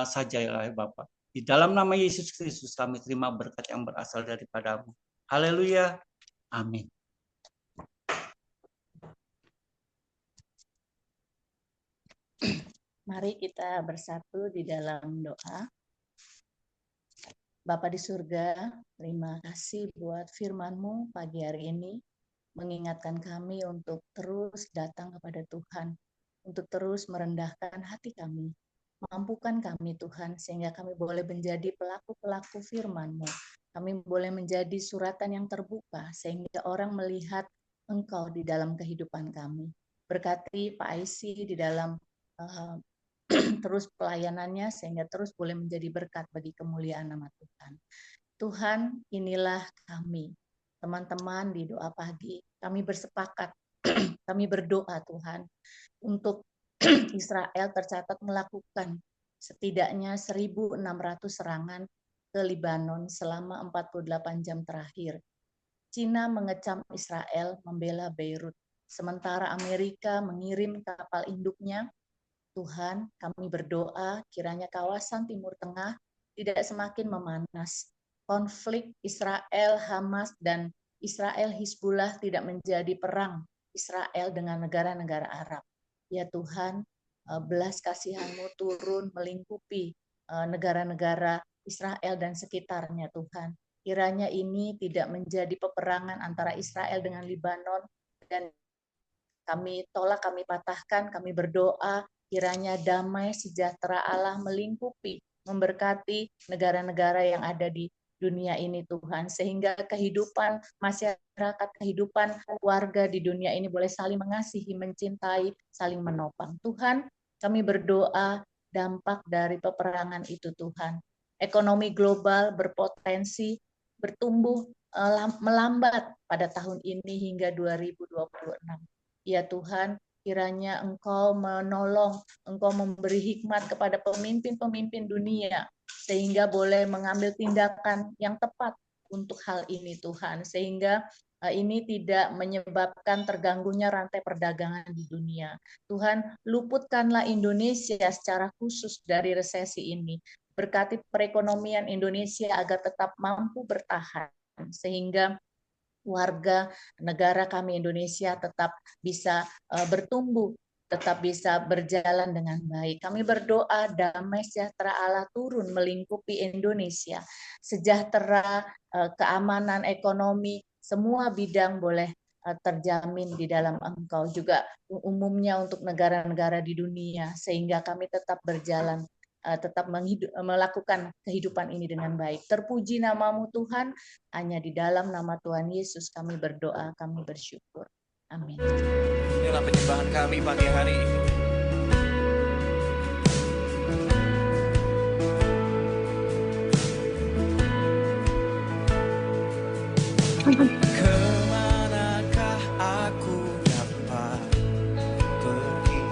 saja ya Bapak. Di dalam nama Yesus Kristus kami terima berkat yang berasal daripada-Mu. Haleluya. Amin. Mari kita bersatu di dalam doa. Bapa di surga, terima kasih buat firman-Mu pagi hari ini, mengingatkan kami untuk terus datang kepada Tuhan, untuk terus merendahkan hati kami. Mampukan kami Tuhan, sehingga kami boleh menjadi pelaku-pelaku firman-Mu. Kami boleh menjadi suratan yang terbuka, sehingga orang melihat Engkau di dalam kehidupan kami. Berkati Pak Aisy di dalam terus pelayanannya, sehingga terus boleh menjadi berkat bagi kemuliaan nama Tuhan. Tuhan, inilah kami, teman-teman di doa pagi. Kami bersepakat, kami berdoa Tuhan, untuk Israel tercatat melakukan setidaknya 1.600 serangan ke Libanon selama 48 jam terakhir. Cina mengecam Israel membela Beirut, sementara Amerika mengirim kapal induknya. Tuhan, kami berdoa kiranya kawasan Timur Tengah tidak semakin memanas. Konflik Israel, Hamas, dan Israel Hizbullah tidak menjadi perang Israel dengan negara-negara Arab. Ya Tuhan, belas kasihan-Mu turun melingkupi negara-negara Israel dan sekitarnya Tuhan. Kiranya ini tidak menjadi peperangan antara Israel dengan Libanon, dan kami tolak, kami patahkan, kami berdoa kiranya damai sejahtera Allah melingkupi, memberkati negara-negara yang ada di dunia ini Tuhan, sehingga kehidupan masyarakat, kehidupan warga di dunia ini boleh saling mengasihi, mencintai, saling menopang. Tuhan, kami berdoa dampak dari peperangan itu Tuhan. Ekonomi global berpotensi bertumbuh melambat pada tahun ini hingga 2026. Ya Tuhan, kiranya Engkau menolong, Engkau memberi hikmat kepada pemimpin-pemimpin dunia, sehingga boleh mengambil tindakan yang tepat untuk hal ini Tuhan, sehingga ini tidak menyebabkan terganggunya rantai perdagangan di dunia. Tuhan, luputkanlah Indonesia secara khusus dari resesi ini. Berkati perekonomian Indonesia agar tetap mampu bertahan, sehingga warga negara kami Indonesia tetap bisa bertumbuh, tetap bisa berjalan dengan baik. Kami berdoa damai sejahtera Allah turun melingkupi Indonesia. Sejahtera, keamanan ekonomi, semua bidang boleh terjamin di dalam Engkau. Juga umumnya untuk negara-negara di dunia, sehingga kami tetap berjalan, tetap melakukan kehidupan ini dengan baik. Terpuji nama-Mu Tuhan, hanya di dalam nama Tuhan Yesus kami berdoa, kami bersyukur. Amin. Inilah penyembahan kami pagi hari ini. Kemanakah aku dapat pergi,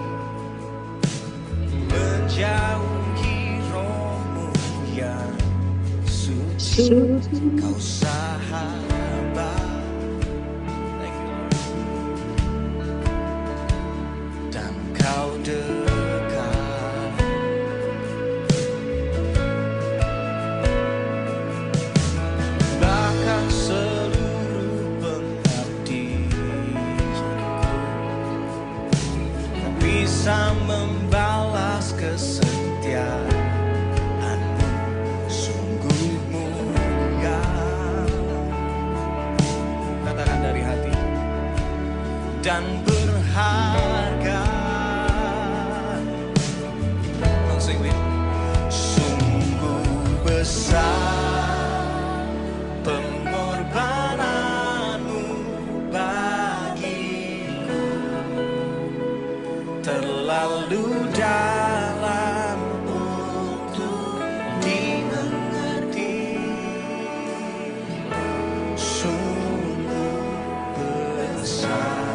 menjauhi roh-Mu yang suci, Kau sahabat. Thank you, Lord. Dan Kau dekat, bahkan seluruh pengabdianku tak bisa membalas kesetiaan-Mu, sungguh mulia. Katakan dari hati. Dan berharga. Sing with. Sungguh besar pengorbanan-Mu bagiku, terlalu dalam untuk dimengerti. Sungguh besar,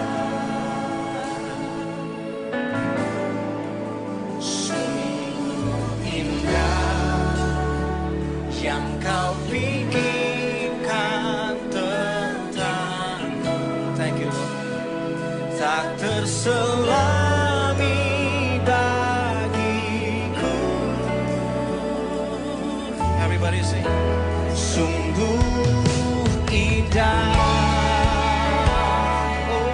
sungguh indah yang Kau pikirkan tentangku. Thank you, Lord. Tak terselami bagiku. Everybody sing. Sungguh indah. Oh,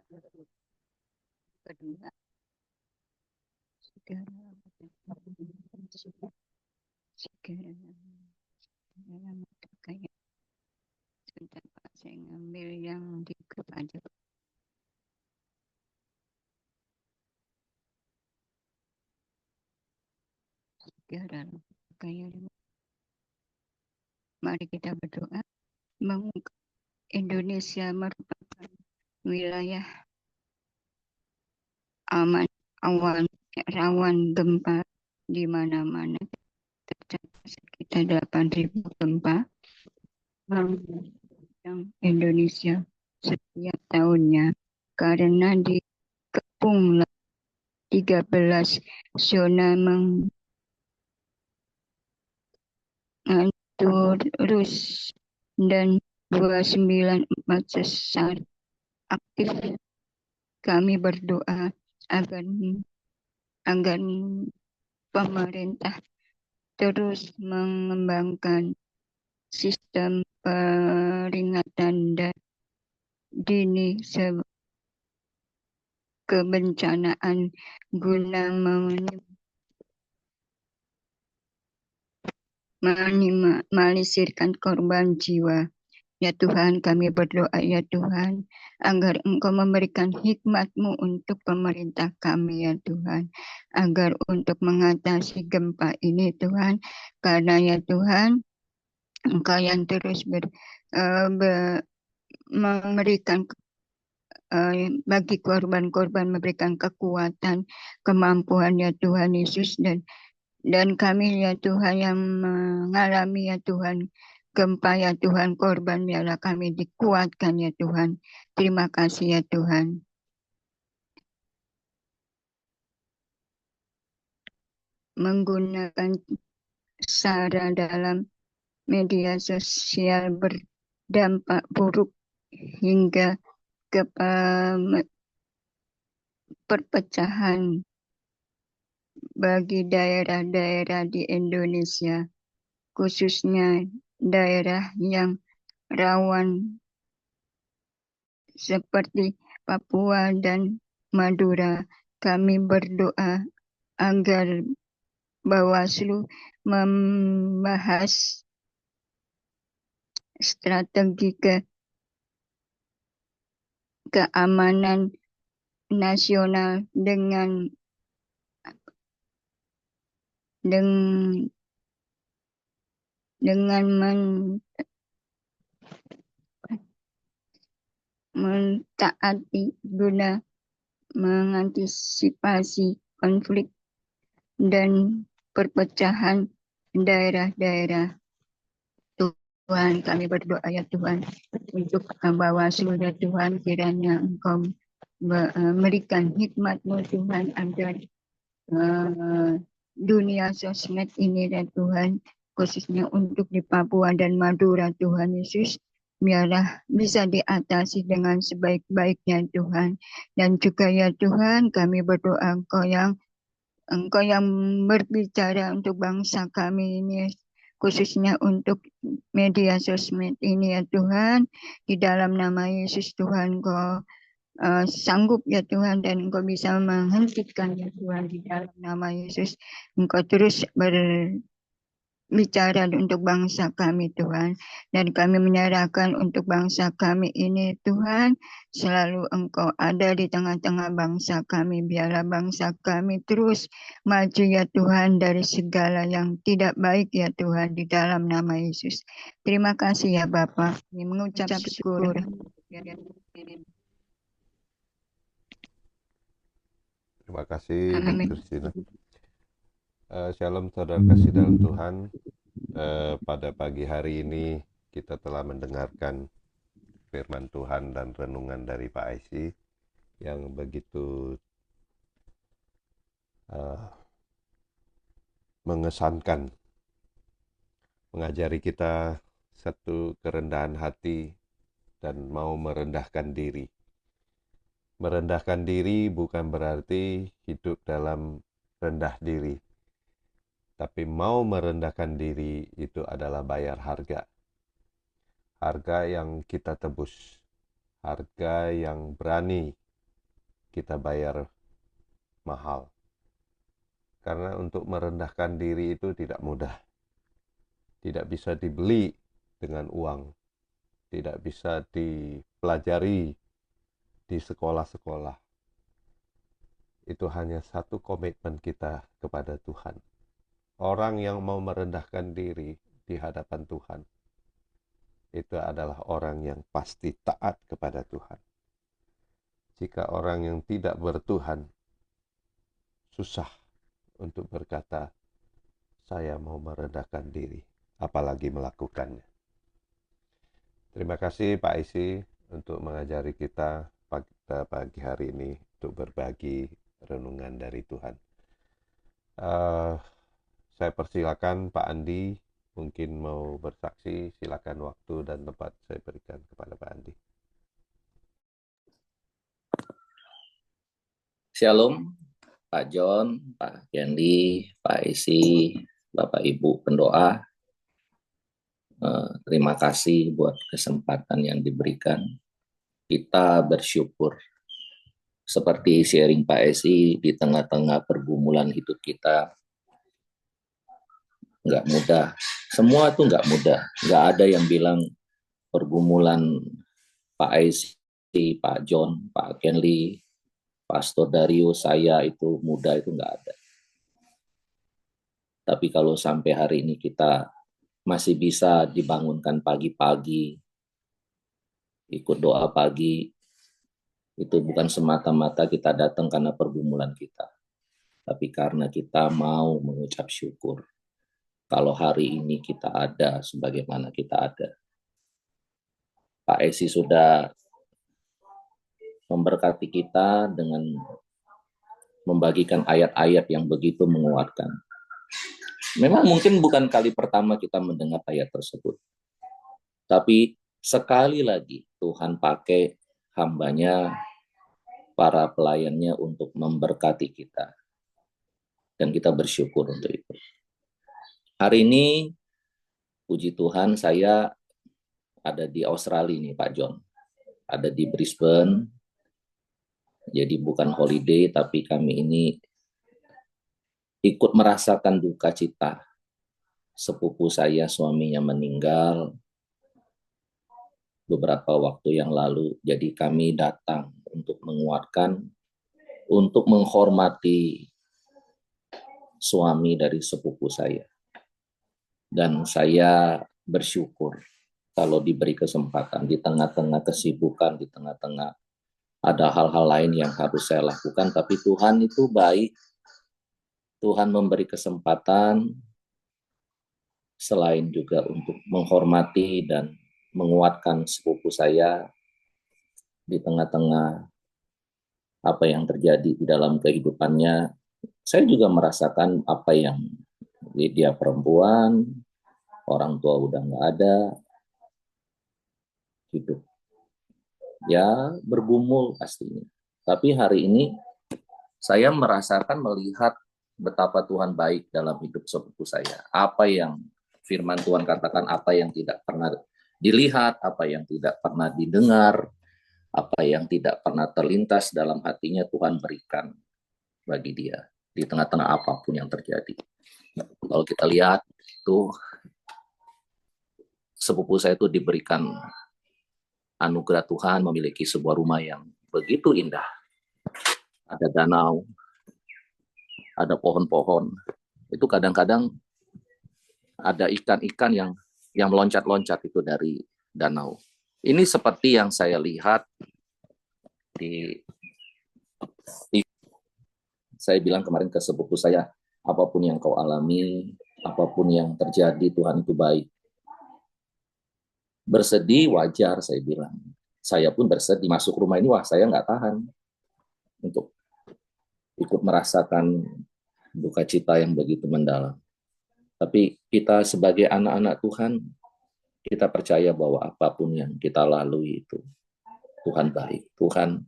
kedua segala mata kayak sebentar Pak, saya ngambil yang di grup aja. Segala kayak mari kita berdoa. Indonesia merupakan wilayah aman, awan, rawan gempa di mana-mana. Tercatat sekitar 8.000 gempa yang Indonesia setiap tahunnya, karena dikepung 13 zona terus dan 294 sesar aktif. Kami berdoa agar pemerintah terus mengembangkan sistem peringatan dini kebencanaan guna meminimalisirkan korban jiwa. Ya Tuhan, kami berdoa ya Tuhan, agar Engkau memberikan hikmat-Mu untuk pemerintah kami ya Tuhan, agar untuk mengatasi gempa ini Tuhan, karena ya Tuhan, Engkau yang terus memberikan bagi korban-korban, memberikan kekuatan, kemampuan ya Tuhan Yesus, dan kami ya Tuhan yang mengalami ya Tuhan gempa ya Tuhan, korban biarlah kami dikuatkan ya Tuhan. Terima kasih ya Tuhan. Menggunakan sara dalam media sosial berdampak buruk hingga ke perpecahan bagi daerah-daerah di Indonesia, khususnya daerah yang rawan seperti Papua dan Madura. Kami berdoa agar Bawaslu membahas strategi keamanan nasional dengan mentaati guna mengantisipasi konflik dan perpecahan daerah-daerah. Tuhan, kami berdoa ya Tuhan untuk Bawaslu ya Tuhan, kiranya Engkau memberikan hikmat-Mu Tuhan agar dunia sosmed ini ya Tuhan, khususnya untuk di Papua dan Madura Tuhan Yesus, biarlah bisa diatasi dengan sebaik-baiknya Tuhan. Dan juga ya Tuhan, kami berdoa Engkau yang berbicara untuk bangsa kami ini, khususnya untuk media sosmed ini ya Tuhan, di dalam nama Yesus Tuhan, Engkau sanggup ya Tuhan, dan Engkau bisa menghentikan ya Tuhan, di dalam nama Yesus. Engkau terus berbicara untuk bangsa kami Tuhan, dan kami menyerahkan untuk bangsa kami ini Tuhan, selalu Engkau ada di tengah-tengah bangsa kami. Biarlah bangsa kami terus maju ya Tuhan dari segala yang tidak baik ya Tuhan, di dalam nama Yesus. Terima kasih ya Bapa, kami mengucap syukur. Terima kasih Bu Amin. Christina. Shalom saudara kasih dalam Tuhan. Pada pagi hari ini kita telah mendengarkan firman Tuhan dan renungan dari Pak Aisy yang begitu mengesankan, mengajari kita satu kerendahan hati dan mau merendahkan diri. Merendahkan diri bukan berarti hidup dalam rendah diri, tapi mau merendahkan diri itu adalah bayar harga. Harga yang kita tebus, harga yang berani kita bayar mahal. Karena untuk merendahkan diri itu tidak mudah. Tidak bisa dibeli dengan uang. Tidak bisa dipelajari di sekolah-sekolah. Itu hanya satu komitmen kita kepada Tuhan. Orang yang mau merendahkan diri di hadapan Tuhan, itu adalah orang yang pasti taat kepada Tuhan. Jika orang yang tidak bertuhan, susah untuk berkata, saya mau merendahkan diri, apalagi melakukannya. Terima kasih Pak Isi untuk mengajari kita pada pagi hari ini untuk berbagi renungan dari Tuhan. Saya persilakan Pak Andi, mungkin mau bersaksi, silakan waktu dan tempat saya berikan kepada Pak Andi. Shalom, Pak John, Pak Kendi, Pak Isi, Bapak Ibu pendoa. Terima kasih buat kesempatan yang diberikan. Kita bersyukur. Seperti sharing Pak Isi, di tengah-tengah pergumulan hidup kita, nggak mudah. Semua itu nggak mudah. Nggak ada yang bilang pergumulan Pak Isi, Pak John, Pak Kenli, Pastor Dario, saya itu mudah, itu nggak ada. Tapi kalau sampai hari ini kita masih bisa dibangunkan pagi-pagi, ikut doa pagi, itu bukan semata-mata kita datang karena pergumulan kita, tapi karena kita mau mengucap syukur kalau hari ini kita ada sebagaimana kita ada. Pak Esi sudah memberkati kita dengan membagikan ayat-ayat yang begitu menguatkan. Memang mungkin bukan kali pertama kita mendengar ayat tersebut, tapi sekali lagi Tuhan pakai hambanya, para pelayannya untuk memberkati kita. Dan kita bersyukur untuk itu. Hari ini, puji Tuhan, saya ada di Australia nih Pak John. Ada di Brisbane. Jadi bukan holiday, tapi kami ini ikut merasakan duka cita. Sepupu saya, suaminya meninggal beberapa waktu yang lalu. Jadi kami datang untuk menguatkan, untuk menghormati suami dari sepupu saya. Dan saya bersyukur kalau diberi kesempatan di tengah-tengah kesibukan, di tengah-tengah ada hal-hal lain yang harus saya lakukan, tapi Tuhan itu baik. Tuhan memberi kesempatan selain juga untuk menghormati dan menguatkan sepupu saya di tengah-tengah apa yang terjadi di dalam kehidupannya. Saya juga merasakan apa yang dia perempuan, orang tua udah nggak ada, hidup ya bergumul pastinya. Tapi hari ini saya merasakan, melihat betapa Tuhan baik dalam hidup sepupu saya. Apa yang firman Tuhan katakan, apa yang tidak pernah dilihat, apa yang tidak pernah didengar, apa yang tidak pernah terlintas dalam hatinya, Tuhan berikan bagi dia di tengah-tengah apapun yang terjadi. Kalau kita lihat itu, sepupu saya itu diberikan anugerah Tuhan memiliki sebuah rumah yang begitu indah. Ada danau, ada pohon-pohon. Itu kadang-kadang ada ikan-ikan yang meloncat-loncat itu dari danau. Ini seperti yang saya lihat saya bilang kemarin ke sepupu saya, apapun yang kau alami, apapun yang terjadi, Tuhan itu baik. Bersedih wajar, saya bilang. Saya pun bersedih, masuk rumah ini, wah saya nggak tahan untuk ikut merasakan duka cita yang begitu mendalam. Tapi kita sebagai anak-anak Tuhan, kita percaya bahwa apapun yang kita lalui itu Tuhan baik. Tuhan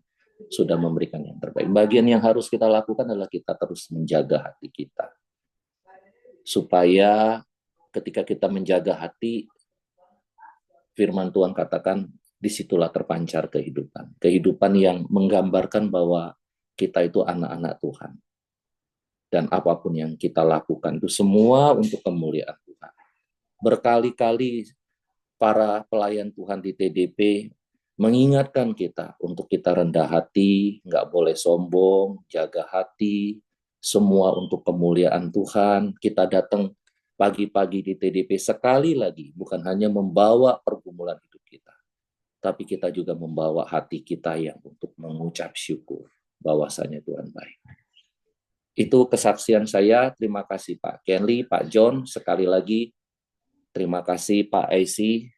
sudah memberikan yang terbaik. Bagian yang harus kita lakukan adalah kita terus menjaga hati kita. Supaya ketika kita menjaga hati, firman Tuhan katakan, disitulah terpancar kehidupan. Kehidupan yang menggambarkan bahwa kita itu anak-anak Tuhan. Dan apapun yang kita lakukan itu semua untuk kemuliaan Tuhan. Berkali-kali para pelayan Tuhan di TDP mengingatkan kita untuk kita rendah hati, nggak boleh sombong, jaga hati, semua untuk kemuliaan Tuhan. Kita datang pagi-pagi di TDP sekali lagi, bukan hanya membawa pergumulan hidup kita, tapi kita juga membawa hati kita yang untuk mengucap syukur bahwasanya Tuhan baik. Itu kesaksian saya. Terima kasih Pak Kenly, Pak John, sekali lagi terima kasih Pak AC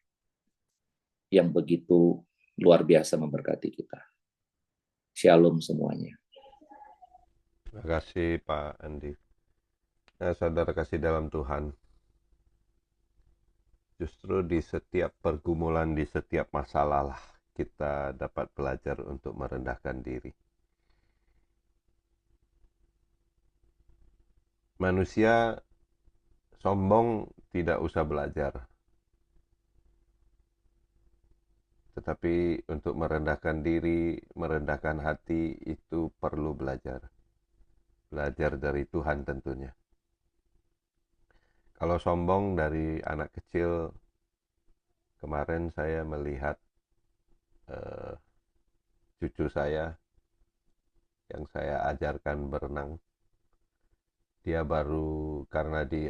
yang begitu luar biasa memberkati kita. Shalom semuanya. Terima kasih Pak Andi. Nah, saudara kasih dalam Tuhan, justru di setiap pergumulan, di setiap masalah lah kita dapat belajar untuk merendahkan diri. Manusia sombong tidak usah belajar. Tetapi untuk merendahkan diri, merendahkan hati itu perlu belajar. Belajar dari Tuhan tentunya. Kalau sombong dari anak kecil, kemarin saya melihat cucu saya yang saya ajarkan berenang. Dia baru karena di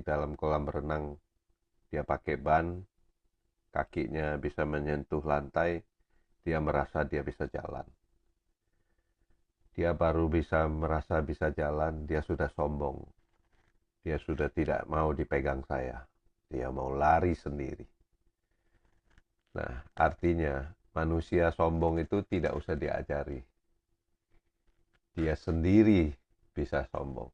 dalam kolam renang dia pakai ban, kakinya bisa menyentuh lantai, dia merasa dia bisa jalan. Dia baru merasa bisa jalan, dia sudah sombong. Dia sudah tidak mau dipegang saya. Dia mau lari sendiri. Nah, artinya manusia sombong itu tidak usah diajari. Dia sendiri bisa sombong.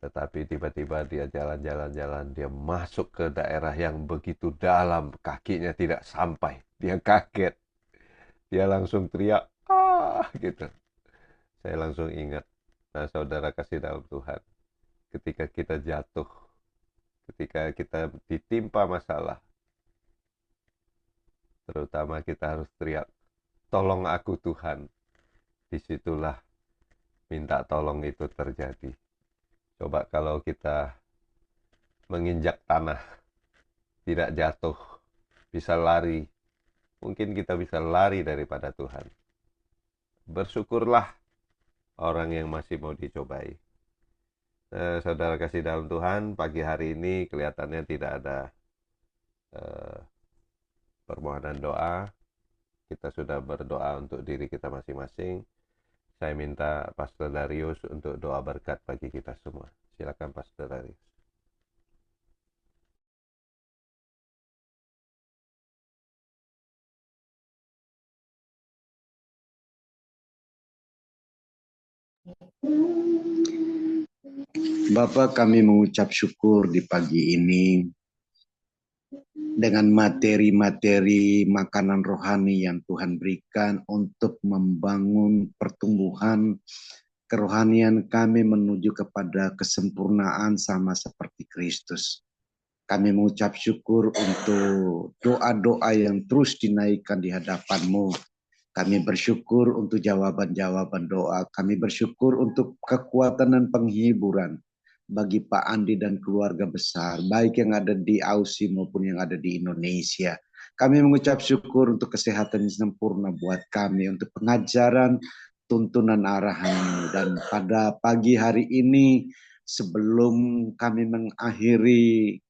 Tetapi tiba-tiba dia jalan-jalan, dia masuk ke daerah yang begitu dalam, kakinya tidak sampai. Dia kaget. Dia langsung teriak, gitu. Saya langsung ingat, nah saudara kasih dalam Tuhan, ketika kita jatuh, ketika kita ditimpa masalah, terutama kita harus teriak, tolong aku Tuhan. Disitulah minta tolong itu terjadi. Coba kalau kita menginjak tanah, tidak jatuh, bisa lari, mungkin kita bisa lari daripada Tuhan. Bersyukurlah orang yang masih mau dicobai. Saudara kasih dalam Tuhan, pagi hari ini kelihatannya tidak ada permohonan doa. Kita sudah berdoa untuk diri kita masing-masing. Saya minta Pastor Darius untuk doa berkat bagi kita semua. Silakan Pastor Darius. Bapak, kami mengucap syukur di pagi ini dengan materi-materi makanan rohani yang Tuhan berikan untuk membangun pertumbuhan kerohanian kami menuju kepada kesempurnaan sama seperti Kristus. Kami mengucap syukur untuk doa-doa yang terus dinaikkan di hadapan-Mu. Kami bersyukur untuk jawaban-jawaban doa. Kami bersyukur untuk kekuatan dan penghiburan bagi Pak Andi dan keluarga besar, baik yang ada di Aussie maupun yang ada di Indonesia. Kami mengucap syukur untuk kesehatan yang sempurna buat kami, untuk pengajaran, tuntunan arahan. Dan pada pagi hari ini, sebelum kami mengakhiri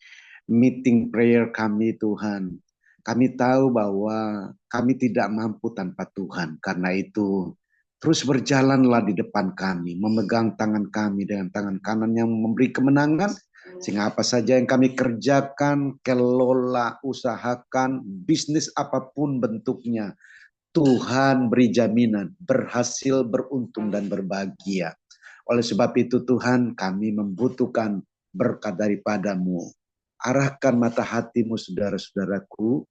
meeting prayer kami Tuhan, kami tahu bahwa kami tidak mampu tanpa Tuhan. Karena itu, terus berjalanlah di depan kami, memegang tangan kami dengan tangan kanan yang memberi kemenangan, sehingga apa saja yang kami kerjakan, kelola, usahakan, bisnis apapun bentuknya, Tuhan beri jaminan, berhasil, beruntung, dan berbahagia. Oleh sebab itu Tuhan, kami membutuhkan berkat daripada-Mu. Arahkan mata hatimu saudara-saudaraku,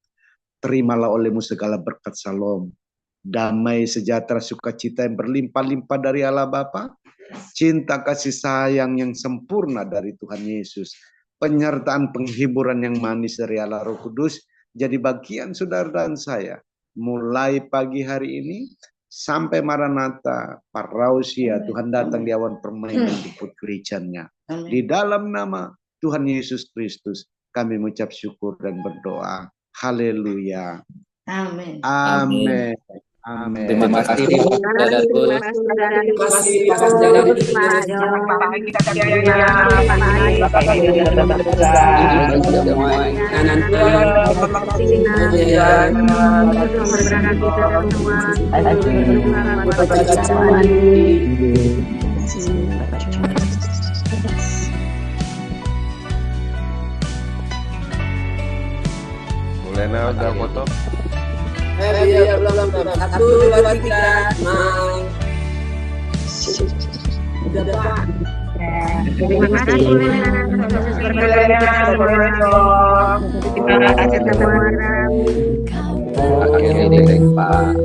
terimalah olehmu segala berkat salom, damai, sejahtera, sukacita yang berlimpah-limpah dari Allah Bapa, cinta kasih sayang yang sempurna dari Tuhan Yesus, penyertaan penghiburan yang manis dari Allah Roh Kudus, jadi bagian saudara dan saya, mulai pagi hari ini sampai Maranatha, Parausia, Tuhan datang di awan permainan jemput gerejanya. Di dalam nama Tuhan Yesus Kristus, kami mengucap syukur dan berdoa. Haleluya. Amin. Amin. Amin. Terima kasih Mulena udah foto. Iya, belum. 1, 2, 3, mau. Udah, Pak. Terima kasih. Akhirnya Pak.